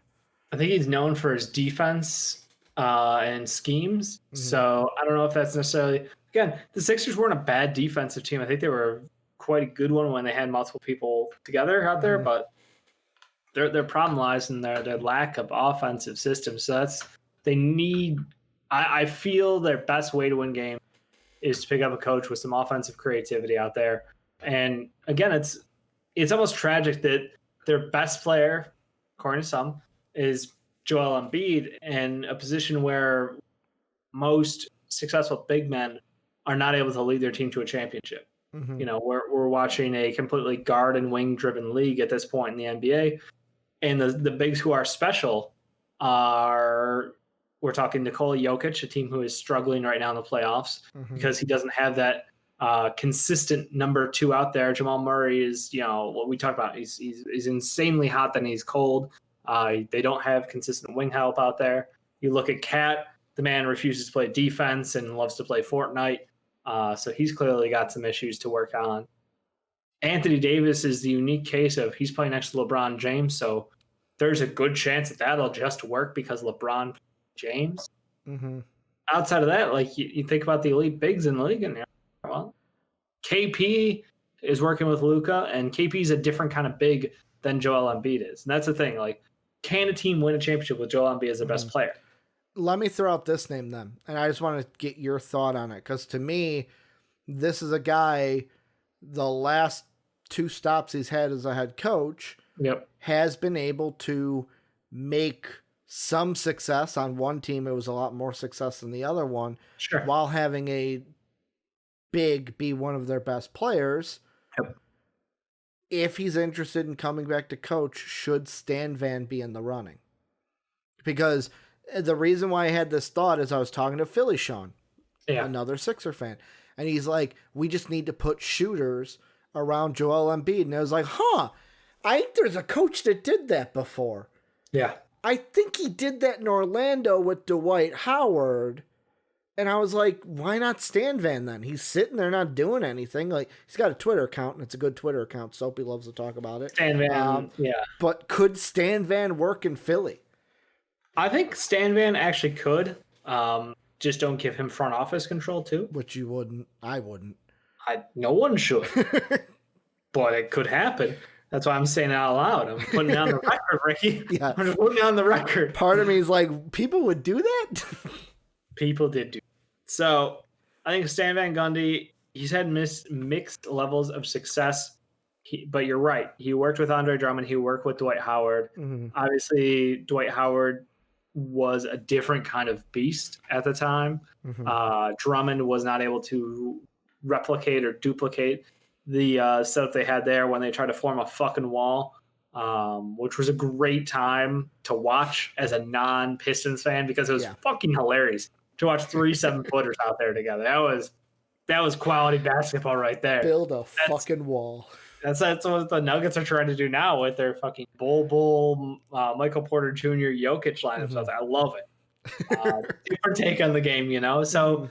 I think he's known for his defense. and schemes. So I don't know if that's necessarily, again, the Sixers weren't a bad defensive team. I think they were quite a good one when they had multiple people together out there, but their problem lies in their lack of offensive systems. So they need. I feel their best way to win games is to pick up a coach with some offensive creativity out there. And again, it's almost tragic that their best player, according to some, is Joel Embiid, in a position where most successful big men are not able to lead their team to a championship. You know, we're watching a completely guard and wing driven league at this point in the NBA. And the bigs who are special we're talking Nikola Jokic, a team who is struggling right now in the playoffs because he doesn't have that consistent number 2 out there. Jamal Murray is, what we talked about. He's insanely hot, then he's cold. They don't have consistent wing help out there. You look at Cat, the man refuses to play defense and loves to play Fortnite. So he's clearly got some issues to work on. Anthony Davis is the unique case of he's playing next to LeBron James, so there's a good chance that'll just work because LeBron James. Outside of that, like you think about the elite bigs in the league, and well, KP is working with Luka, and KP is a different kind of big than Joel Embiid is, and that's the thing. Like, can a team win a championship with Joel Embiid as the best player? Let me throw out this name then, and I just want to get your thought on it, because to me, this is a guy. The last 2 stops he's had as a head coach has been able to make some success on one team. It was a lot more success than the other one, while having a big be one of their best players. If he's interested in coming back to coach, should Stan Van be in the running? Because the reason why I had this thought is I was talking to Philly Sean, another Sixer fan, and he's like, we just need to put shooters around Joel Embiid. And I was like, I think there's a coach that did that before. Yeah. I think he did that in Orlando with Dwight Howard. And I was like, why not Stan Van then? He's sitting there not doing anything. Like, he's got a Twitter account, and it's a good Twitter account. Soapy loves to talk about it. Stan Van, But could Stan Van work in Philly? I think Stan Van actually could. Just don't give him front office control too. Which you wouldn't. I wouldn't. No one should. But it could happen. That's why I'm saying it out loud. I'm putting it on the record, Ricky. Yeah. I'm just putting it on the record. Part of me is like, people would do that? People did do. So I think Stan Van Gundy, he's had mixed levels of success. But you're right. He worked with Andre Drummond. He worked with Dwight Howard. Obviously, Dwight Howard was a different kind of beast at the time. Drummond was not able to replicate or duplicate the setup they had there when they tried to form a fucking wall, which was a great time to watch as a non-Pistons fan, because it was fucking hilarious to watch 3 7-footers out there together. That was quality basketball right there. Build a fucking wall. That's what the Nuggets are trying to do now with their fucking Bull, Michael Porter Jr., Jokic lineups. I love it. Different take on the game, So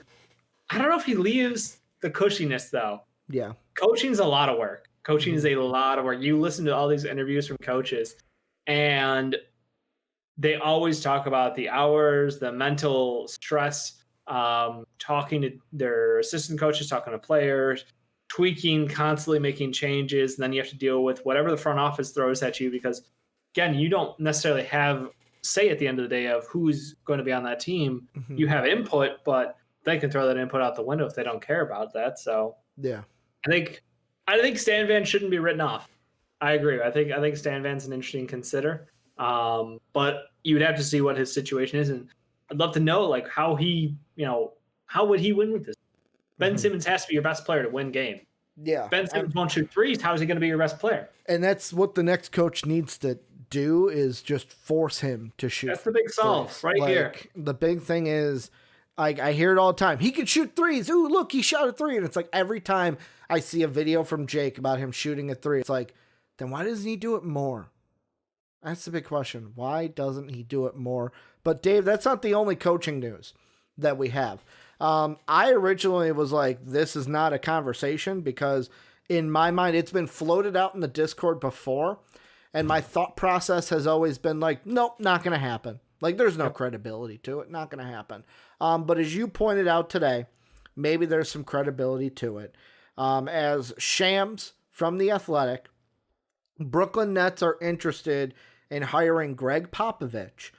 I don't know if he leaves the cushiness, though. Yeah. Coaching's a lot of work. Coaching is a lot of work. You listen to all these interviews from coaches, and they always talk about the hours, the mental stress, talking to their assistant coaches, talking to players, tweaking, constantly making changes, and then you have to deal with whatever the front office throws at you, because, again, you don't necessarily have say at the end of the day of who's going to be on that team. You have input, but they can throw that input out the window if they don't care about that. So yeah, I think Stan Van shouldn't be written off. I agree. I think Stan Van's an interesting consider, but you would have to see what his situation is, and I'd love to know like how he, how would he win with this? Ben Simmons has to be your best player to win game. Yeah. Ben Simmons won't shoot threes. How is he going to be your best player? And that's what the next coach needs to do, is just force him to shoot. That's the big solve right here. The big thing is, I hear it all the time. He can shoot threes. Ooh, look, he shot a 3. And it's like every time I see a video from Jake about him shooting a 3, it's like, then why doesn't he do it more? That's the big question. Why doesn't he do it more? But Dave, that's not the only coaching news that we have. I originally was like, this is not a conversation, because in my mind, it's been floated out in the Discord before. And my thought process has always been like, nope, not going to happen. Like, there's no credibility to it. Not going to happen. But as you pointed out today, maybe there's some credibility to it. As Shams from The Athletic, Brooklyn Nets are interested in hiring Gregg Popovich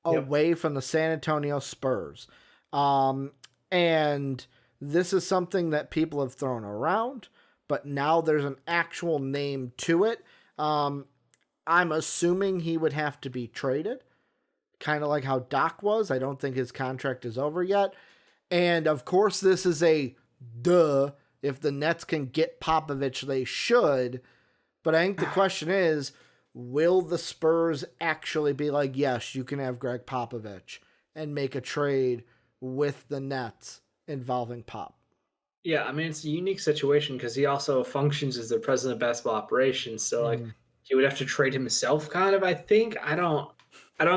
away from the San Antonio Spurs. And this is something that people have thrown around, but now there's an actual name to it. I'm assuming he would have to be traded, kind of like how Doc was. I don't think his contract is over yet. And of course, this is a duh. If the Nets can get Popovich, they should. But I think the question is, will the Spurs actually be like, yes, you can have Gregg Popovich and make a trade with the Nets involving Pop? Yeah, I mean, it's a unique situation because he also functions as the president of basketball operations. So, like, he would have to trade himself, kind of, I think. I don't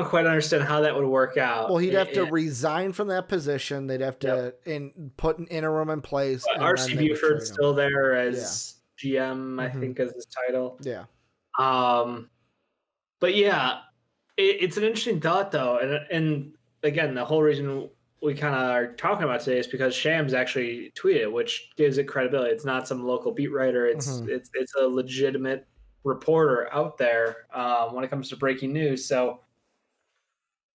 quite understand how that would work out. Well, he'd have to resign from that position. They'd have to put an interim in place. But R.C. Buford's still there as GM, I think, as his title. Yeah. But yeah, it's an interesting thought, though. And again, the whole reason we kind of are talking about today is because Shams actually tweeted, which gives it credibility. It's not some local beat writer. It's a legitimate reporter out there when it comes to breaking news. So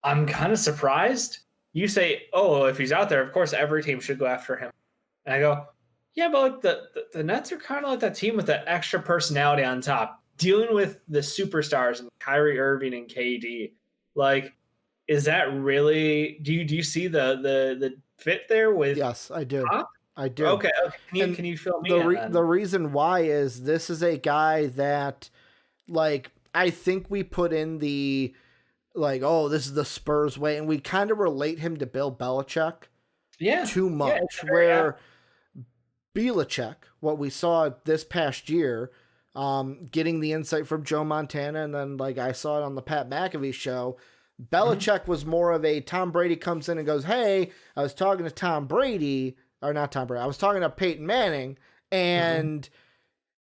I'm kind of surprised. You say, oh, if he's out there, of course every team should go after him. And I go, yeah, but like the Nets are kind of like that team with that extra personality on top, dealing with the superstars and Kyrie Irving and KD. Like, is that really? Do you see the fit there with? Yes, I do. Pop? I do. Okay. Can you fill me in? The reason why is this is a guy that, like, I think we put in the, like, oh, this is the Spurs way, and we kind of relate him to Bill Belichick. Yeah. Too much. Where Belichick, what we saw this past year, getting the insight from Joe Montana, and then, like, I saw it on the Pat McAfee show. Belichick was more of a Tom Brady comes in and goes, hey, I was talking to Tom Brady, or not Tom Brady, I was talking to Peyton Manning, and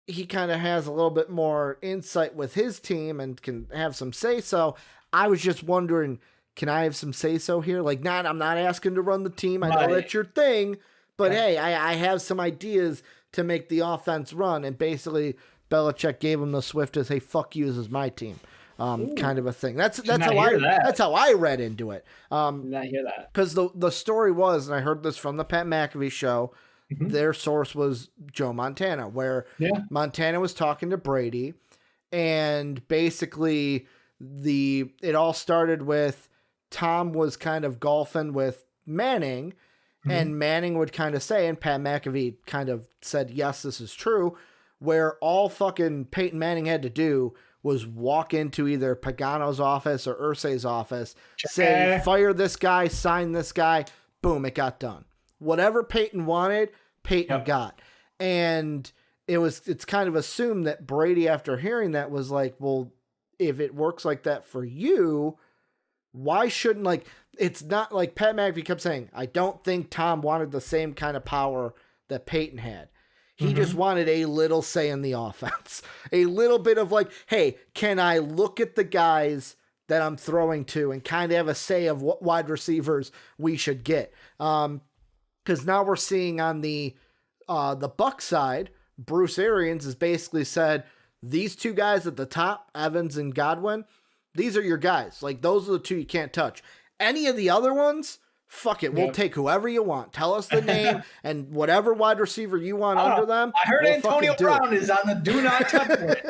he kind of has a little bit more insight with his team and can have some say-so. I was just wondering, can I have some say-so here? Like, I'm not asking to run the team. I know that's your thing, but hey, I have some ideas to make the offense run, and basically Belichick gave him the swiftest, hey, fuck you, this is my team. Kind of a thing. That's how I read into it. Did not hear that. Because the story was, and I heard this from the Pat McAfee show, their source was Joe Montana, where Montana was talking to Brady, and basically it all started with Tom was kind of golfing with Manning, and Manning would kind of say, and Pat McAfee kind of said, yes, this is true, where all fucking Peyton Manning had to do was walk into either Pagano's office or Irsay's office, say, fire this guy, sign this guy, boom, it got done. Whatever Peyton wanted, Peyton got. And it's kind of assumed that Brady, after hearing that, was like, well, if it works like that for you, why shouldn't, like, it's not like Pat McAfee kept saying, I don't think Tom wanted the same kind of power that Peyton had. He just wanted a little say in the offense. A little bit of like, hey, can I look at the guys that I'm throwing to and kind of have a say of what wide receivers we should get? Because now we're seeing on the Buck side, Bruce Arians has basically said, these two guys at the top, Evans and Godwin, these are your guys. Like, those are the two you can't touch. Any of the other ones, fuck it. We'll take whoever you want. Tell us the name and whatever wide receiver you want under them. I heard Antonio Brown is on the do not touch list.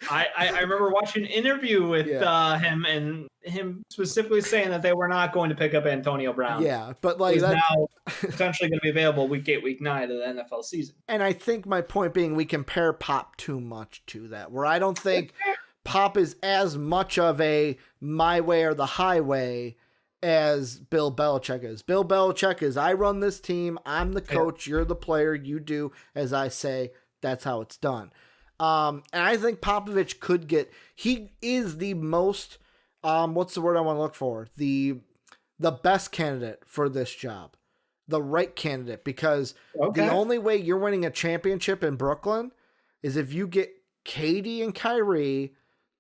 I remember watching an interview with him and him specifically saying that they were not going to pick up Antonio Brown. Yeah, but like that's now potentially going to be available week 8, week 9 of the NFL season. And I think my point being, we compare Pop too much to that, where I don't think Pop is as much of a my way or the highway as Bill Belichick is. Bill Belichick is, I run this team, I'm the coach, you're the player, you do as I say, that's how it's done. And I think Popovich could he is the most, what's the word I want to look for? The best candidate for this job. The right candidate, because the only way you're winning a championship in Brooklyn is if you get KD and Kyrie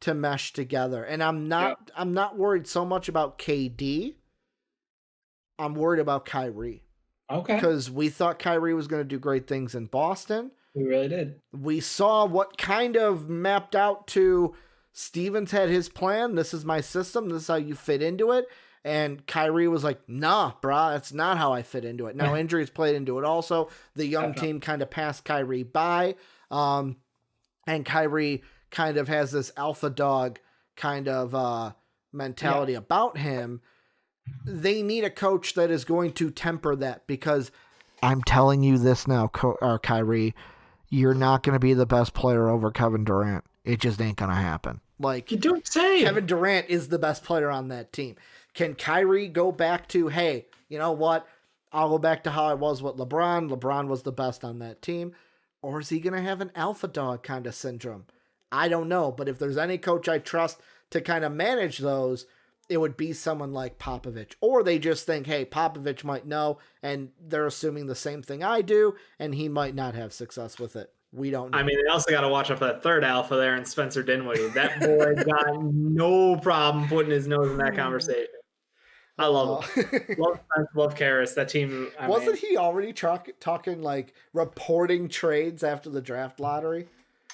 to mesh together. And I'm not worried so much about KD. I'm worried about Kyrie. Okay. Because we thought Kyrie was going to do great things in Boston. We really did. We saw what kind of mapped out to Stevens had his plan. This is my system. This is how you fit into it. And Kyrie was like, nah, brah, that's not how I fit into it. Now, injuries played into it also. The young team kind of passed Kyrie by. And Kyrie kind of has this alpha dog kind of mentality about him. They need a coach that is going to temper that, because I'm telling you this now, Kyrie, you're not going to be the best player over Kevin Durant. It just ain't going to happen. Like, you don't say. Kevin Durant is the best player on that team. Can Kyrie go back to, hey, you know what? I'll go back to how I was with LeBron. LeBron was the best on that team. Or is he going to have an alpha dog kind of syndrome? I don't know. But if there's any coach I trust to kind of manage those, it would be someone like Popovich. Or they just think, hey, Popovich might know, and they're assuming the same thing I do, and he might not have success with it. We don't know. I mean, they also got to watch out for that third alpha there in Spencer Dinwiddie. That boy got no problem putting his nose in that conversation. I love him. Love Karras. That team. Wasn't he already talking like reporting trades after the draft lottery?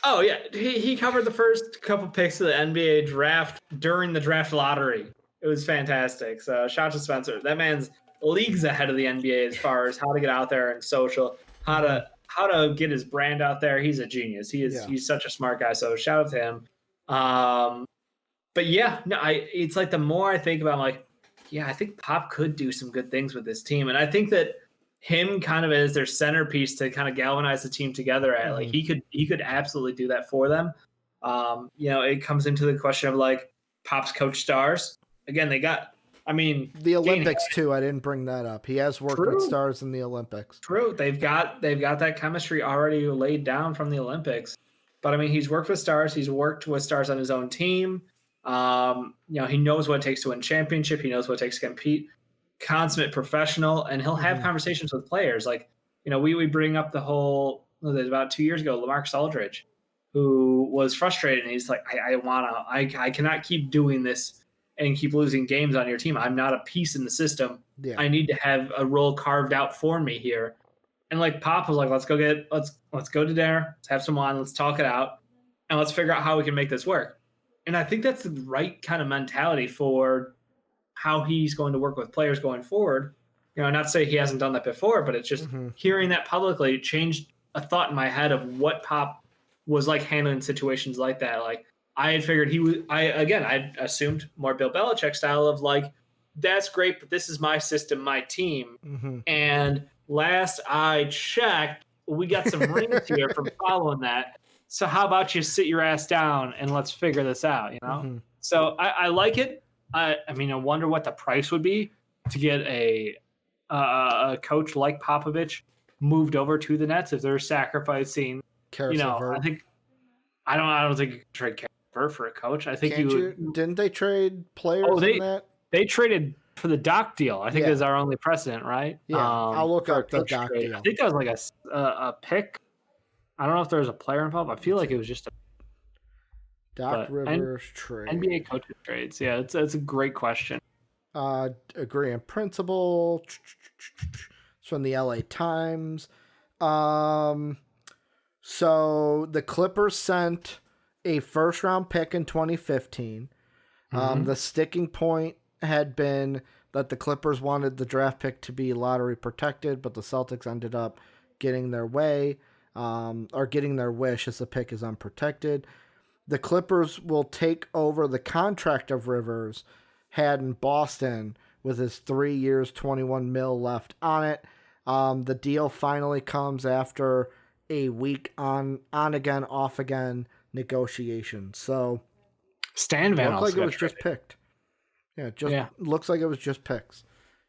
Oh, yeah. He covered the first couple picks of the NBA draft during the draft lottery. It was fantastic. So shout out to Spencer. That man's leagues ahead of the NBA as far as how to get out there and social, how to get his brand out there. He's a genius. He's such a smart guy. So shout out to him. But yeah, no, it's like the more I think about it, I'm like, yeah, I think Pop could do some good things with this team. And I think that him kind of as their centerpiece to kind of galvanize the team together at, like, he could absolutely do that for them. It comes into the question of like Pop's coach stars. Again, they got, the Olympics too. I didn't bring that up. He has worked with stars in the Olympics. True. They've got that chemistry already laid down from the Olympics. But he's worked with stars. He's worked with stars on his own team. He knows what it takes to win championship. He knows what it takes to compete. Consummate professional, and he'll have conversations with players. Like, we bring up the whole, about 2 years ago, LaMarcus Aldridge, who was frustrated, and he's like, I cannot keep doing this and keep losing games on your team. I'm not a piece in the system. Yeah. I need to have a role carved out for me here. And like Pop was like, let's go to dinner, let's have some wine, let's talk it out, and let's figure out how we can make this work. And I think that's the right kind of mentality for how he's going to work with players going forward. Not to say he hasn't done that before, but it's just hearing that publicly changed a thought in my head of what Pop was like handling situations like that. Like, I had figured I assumed more Bill Belichick style of like, that's great, but this is my system, my team. And last I checked, we got some rings here from following that. So how about you sit your ass down and let's figure this out, So I like it. I wonder what the price would be to get a coach like Popovich moved over to the Nets if they're sacrificing. I don't think you can trade Caris LeVert for a coach. I think didn't they trade players in that? They traded for the Doc deal. I think is our only precedent, right? Yeah, I'll look up the Doc deal. I think that was like a pick. I don't know if there was a player involved. I feel like it was just a Doc Rivers trade. NBA coaches trades. Yeah, it's a great question. Agree in principle. It's from the LA Times. So the Clippers sent a first-round pick in 2015. The sticking point had been that the Clippers wanted the draft pick to be lottery protected, but the Celtics ended up getting their way, or getting their wish as the pick is unprotected. The Clippers will take over the contract of Rivers had in Boston with his 3 years, $21 million left on it. The deal finally comes after a week on again, off again negotiation. So Stan Van looked like it was just picked. Yeah, looks like it was just picks.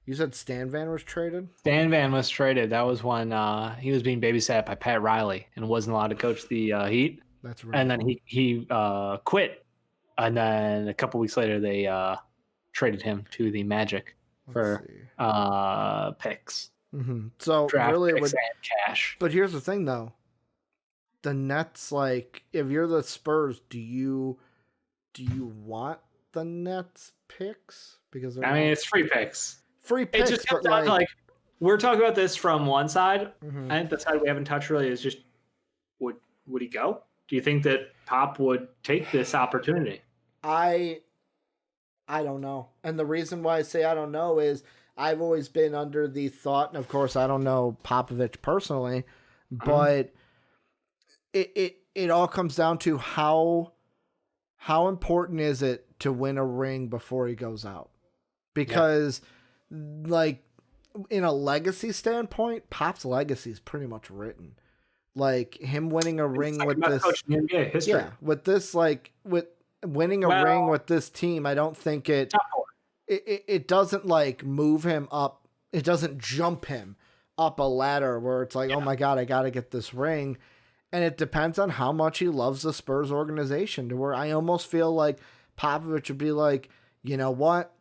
You said Stan Van was traded? Stan Van was traded. That was when he was being babysat by Pat Riley and wasn't allowed to coach the Heat. That's right. And then he quit. And then a couple weeks later, they traded him to the Magic for picks. So draft really, picks and cash. But here's the thing, though. The Nets, like, if you're the Spurs, do you Do you want the Nets picks? Because it's free picks. Free picks, it just comes down to we're talking about this from one side. Mm-hmm. I think the side we haven't touched really is just would he go? Do you think that Pop would take this opportunity? I don't know. And the reason why I say I don't know is I've always been under the thought, and of course I don't know Popovich personally, but it all comes down to how important is it to win a ring before he goes out? Because like in a legacy standpoint, Pop's legacy is pretty much written. Like him winning a ring with this, with this, like with winning a ring with this team, I don't think it doesn't like move him up. It doesn't jump him up a ladder where it's like, oh my God, I got to get this ring. And it depends on how much he loves the Spurs organization, to where I almost feel like Popovich would be like, you know what?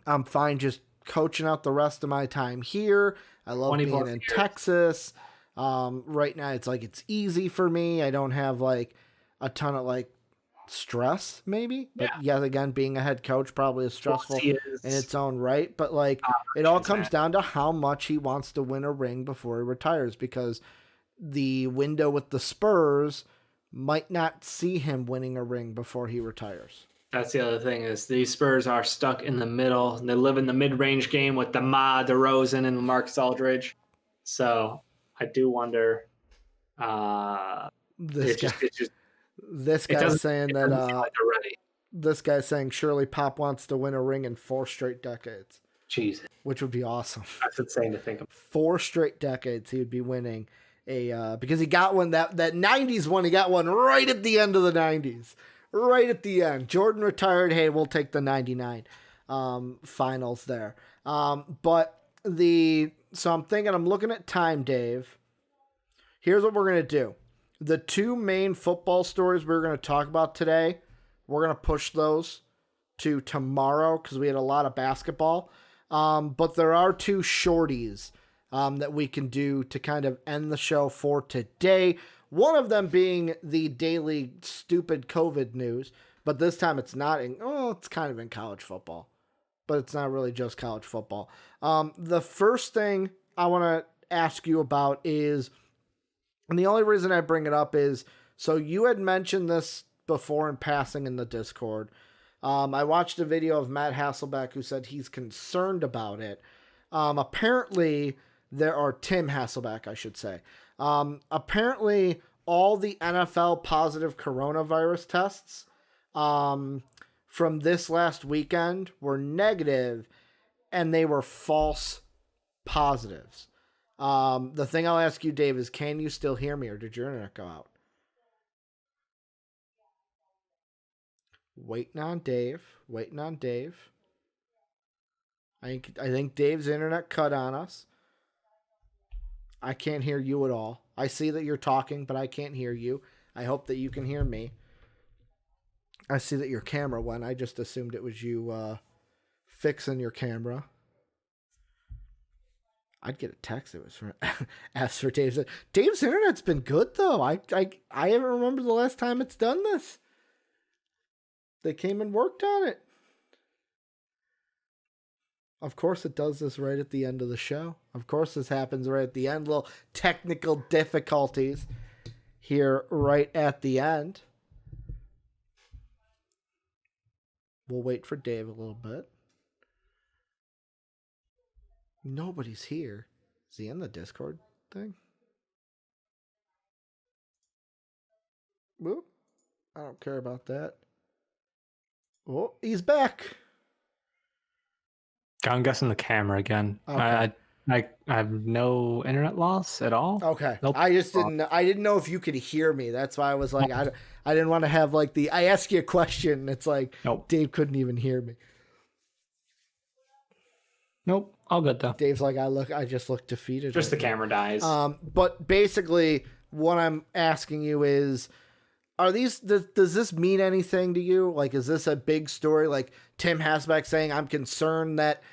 I'm fine just coaching out the rest of my time here. I love being in Texas. Right now it's like, it's easy for me. I don't have like a ton of like stress maybe, but yet again, being a head coach probably is stressful in its own right. But like, it all comes down to how much he wants to win a ring before he retires, because the window with the Spurs might not see him winning a ring before he retires. That's the other thing, is these Spurs are stuck in the middle. They live in the mid-range game with DeMar DeRozan and Marcus Aldridge. So I do wonder. This guy's saying that this guy's saying surely Pop wants to win a ring in 4 straight decades. Jesus, which would be awesome. That's insane to think of. 4 straight decades he would be winning a because he got one that 90s one. He got one right at the end of the 90s. Right at the end. Jordan retired. Hey, we'll take the 99 finals there. So I'm thinking, I'm looking at time, Dave. Here's what we're going to do. The 2 main football stories we're going to talk about today, we're going to push those to tomorrow because we had a lot of basketball. But there are 2 shorties that we can do to kind of end the show for today. One of them being the daily stupid COVID news, but this time it's not it's kind of in college football, but it's not really just college football. The first thing I want to ask you about is, and the only reason I bring it up is, so you had mentioned this before in passing in the Discord. I watched a video of Matt Hasselbeck who said he's concerned about it. Apparently there are Tim Hasselbeck, I should say. Apparently all the NFL positive coronavirus tests from this last weekend were negative, and they were false positives. The thing I'll ask you, Dave, is can you still hear me, or did your internet go out? Waiting on Dave. I think Dave's internet cut on us. I can't hear you at all. I see that you're talking, but I can't hear you. I hope that you can hear me. I see that your camera went. I just assumed it was you fixing your camera. I'd get a text. It was for asked for Dave's. Dave's internet's been good though. I haven't remembered the last time it's done this. They came and worked on it. Of course it does this right at the end of the show. Of course this happens right at the end. Little technical difficulties here right at the end. We'll wait for Dave a little bit. Nobody's here. Is he in the Discord thing? Whoop. I don't care about that. Oh, he's back. I'm guessing the camera again. Okay. I have no internet loss at all. Okay. Nope. I didn't know if you could hear me. That's why I was like, I didn't want to have like I ask you a question. And it's like, nope. Dave couldn't even hear me. Nope. All good though. Dave's like, I just look defeated. Just right the camera dies. But basically what I'm asking you is, does this mean anything to you? Like, is this a big story? Like Tim Hasselbeck saying, I'm concerned that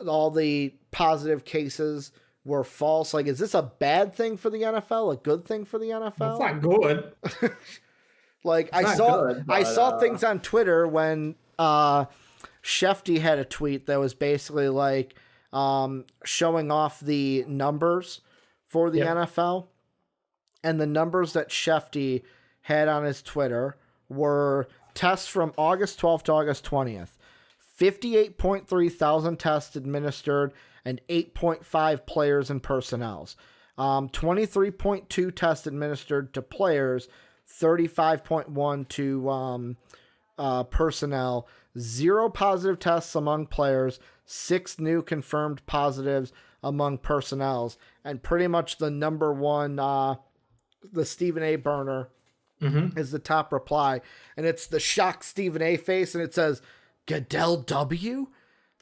all the positive cases were false. Like, is this a bad thing for the NFL? A good thing for the NFL? It's not good. Like It's not good, I but, saw things on Twitter when Shefty had a tweet that was basically like showing off the numbers for the NFL, and the numbers that Shefty had on his Twitter were tests from August 12th to August 20th. 58.3 thousand tests administered and 8.5 players and personnels. 23.2 tests administered to players, 35.1 to personnel, 0 positive tests among players, 6 new confirmed positives among personnels, and pretty much the number one, the Stephen A. burner is the top reply. And it's the shocked Stephen A. face, and it says, Goodell W?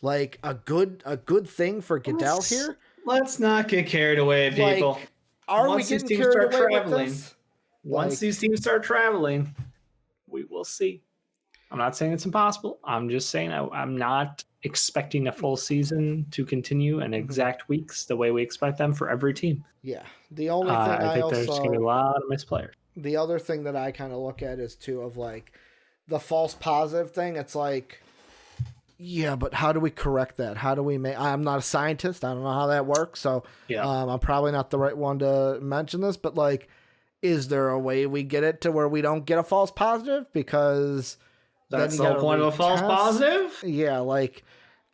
Like a good thing for Goodell here? Let's not get carried away, people. Like, are we getting carried away with this? Once these teams start traveling, we will see. I'm not saying it's impossible. I'm just saying I'm not expecting a full season to continue and exact weeks the way we expect them for every team. Yeah. The only thing I think there's going to be a lot of missed players. The other thing that I kind of look at is too of like the false positive thing. It's like, yeah, but how do we correct that? How do we make? I'm not a scientist. I don't know how that works. So I'm probably not the right one to mention this. But like, is there a way we get it to where we don't get a false positive? Because that's the whole point of a false positive. Yeah, like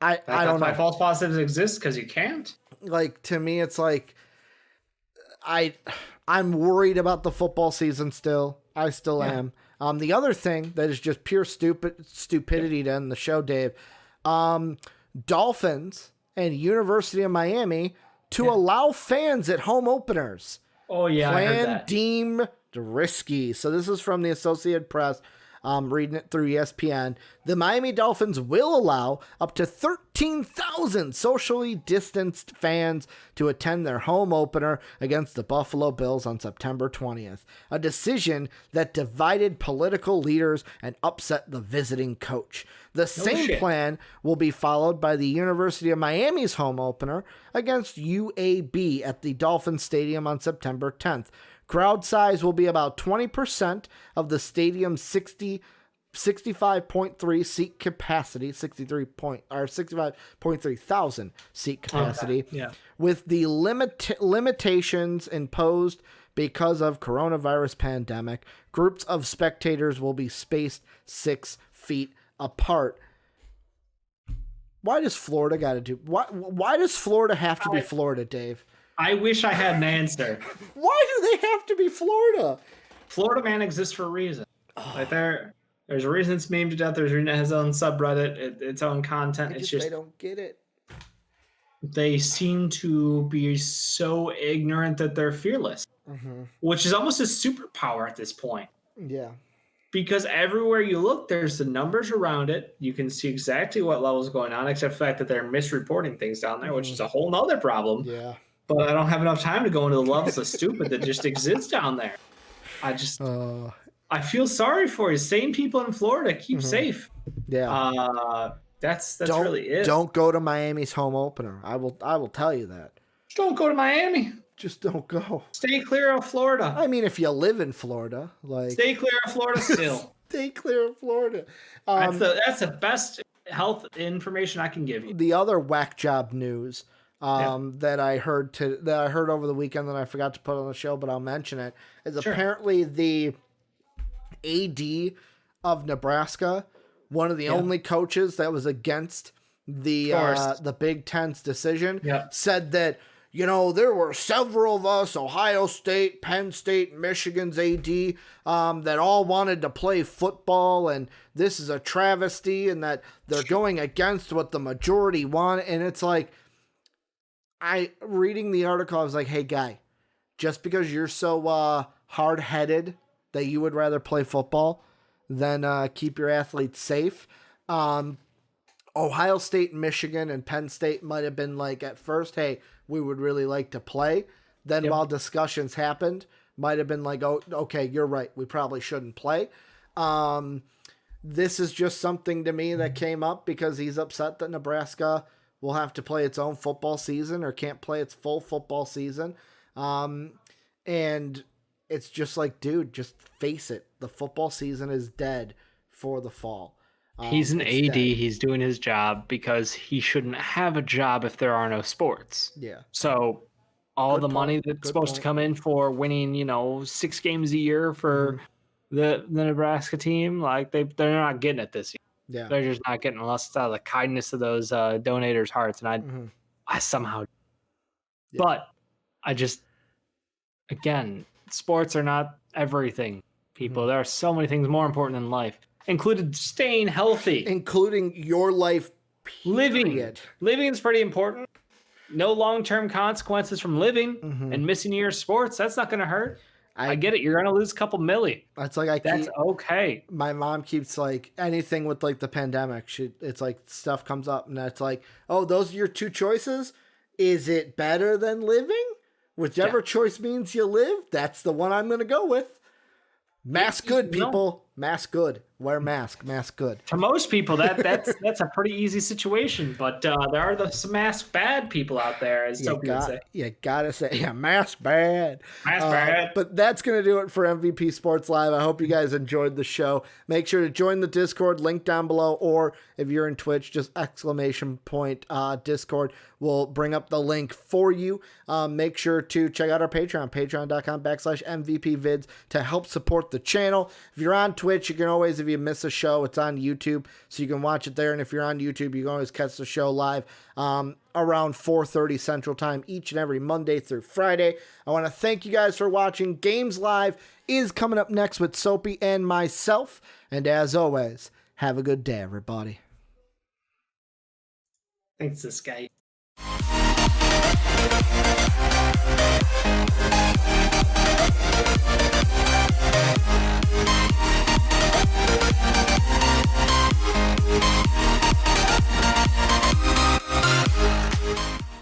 I don't know. That's why false positives exist, because you can't. Like, to me, it's like I'm worried about the football season still. I still am. The other thing that is just pure stupidity to end the show, Dave. Dolphins and University of Miami to allow fans at home openers. Oh yeah, I heard that. Deemed risky. So this is from the Associated Press. Reading it through ESPN. The Miami Dolphins will allow up to 13,000 socially distanced fans to attend their home opener against the Buffalo Bills on September 20th, a decision that divided political leaders and upset the visiting coach. The same plan will be followed by the University of Miami's home opener against UAB at the Dolphins Stadium on September 10th. Crowd size will be about 20% of the stadium's 65.3 seat capacity, 65.3 thousand seat capacity, with the limitations imposed because of coronavirus pandemic. Groups of spectators will be spaced 6 feet apart. Why does Florida got to do? Why does Florida have to be Florida, Dave? I wish I had an answer. Why do they have to be Florida? Florida Man exists for a reason. Like there's a reason it's memed to death. There's a reason it has its own subreddit, its own content. It's just they don't get it. They seem to be so ignorant that they're fearless, which is almost a superpower at this point. Yeah. Because everywhere you look, there's the numbers around it. You can see exactly what level's going on, except for the fact that they're misreporting things down there, which is a whole nother problem. Yeah. But I don't have enough time to go into the levels of stupid that just exists down there. I feel sorry for you. Same people in Florida, keep safe. Yeah. That's really it. Don't go to Miami's home opener. I will tell you that. Just don't go to Miami. Just don't go. Stay clear of Florida. I mean, if you live in Florida, like stay clear of Florida still. Stay clear of Florida. That's the best health information I can give you. The other whack job news that I heard over the weekend that I forgot to put on the show, but I'll mention it, is apparently the AD of Nebraska, one of the only coaches that was against the Big Ten's decision, said that, there were several of us, Ohio State, Penn State, Michigan's AD, that all wanted to play football, and this is a travesty, and that they're going against what the majority want. And it's like, reading the article, I was like, hey, guy, just because you're so hard-headed that you would rather play football than keep your athletes safe, Ohio State, Michigan, and Penn State might have been like, at first, hey, we would really like to play. Then while discussions happened, might have been like, oh, okay, you're right. We probably shouldn't play. This is just something to me that came up because he's upset that Nebraska will have to play its own football season or can't play its full football season. And it's just like, dude, just face it. The football season is dead for the fall. He's an It's AD. dead. He's doing his job because he shouldn't have a job if there are no sports. Yeah. So all Good the point. money that's Good supposed to point. come in for winning, 6 games a year for the Nebraska team, like they're not getting it this year. Yeah. They're just not getting, unless it's out of the kindness of those donators' hearts. And I somehow, but I just, again, sports are not everything, people. There are so many things more important in life, including staying healthy, including your life. Period. Living is pretty important. No long-term consequences from living and missing a year of sports. That's not going to hurt. I get it. You're going to lose a couple million. That's like that's okay. My mom keeps like anything with like the pandemic. It's like stuff comes up and that's like, oh, those are your two choices. Is it better than living? Whichever choice means you live, that's the one I'm going to go with. Mask good, people. Mask good. Wear mask. Mask good. To most people, that's a pretty easy situation. But there are some mask bad people out there, as Sophie would say. You gotta say, mask bad. Mask bad. But that's gonna do it for MVP Sports Live. I hope you guys enjoyed the show. Make sure to join the Discord, link down below, or if you're in Twitch, just ! Discord. We'll bring up the link for you. Make sure to check out our Patreon, patreon.com/MVPvids to help support the channel. If you're on Twitch, you can always, if you miss a show, it's on YouTube, so you can watch it there. And if you're on YouTube, you can always catch the show live around 4:30 Central Time each and every Monday through Friday. I want to thank you guys for watching. Games Live is coming up next with Soapy and myself. And as always, have a good day, everybody. Thanks, this guy.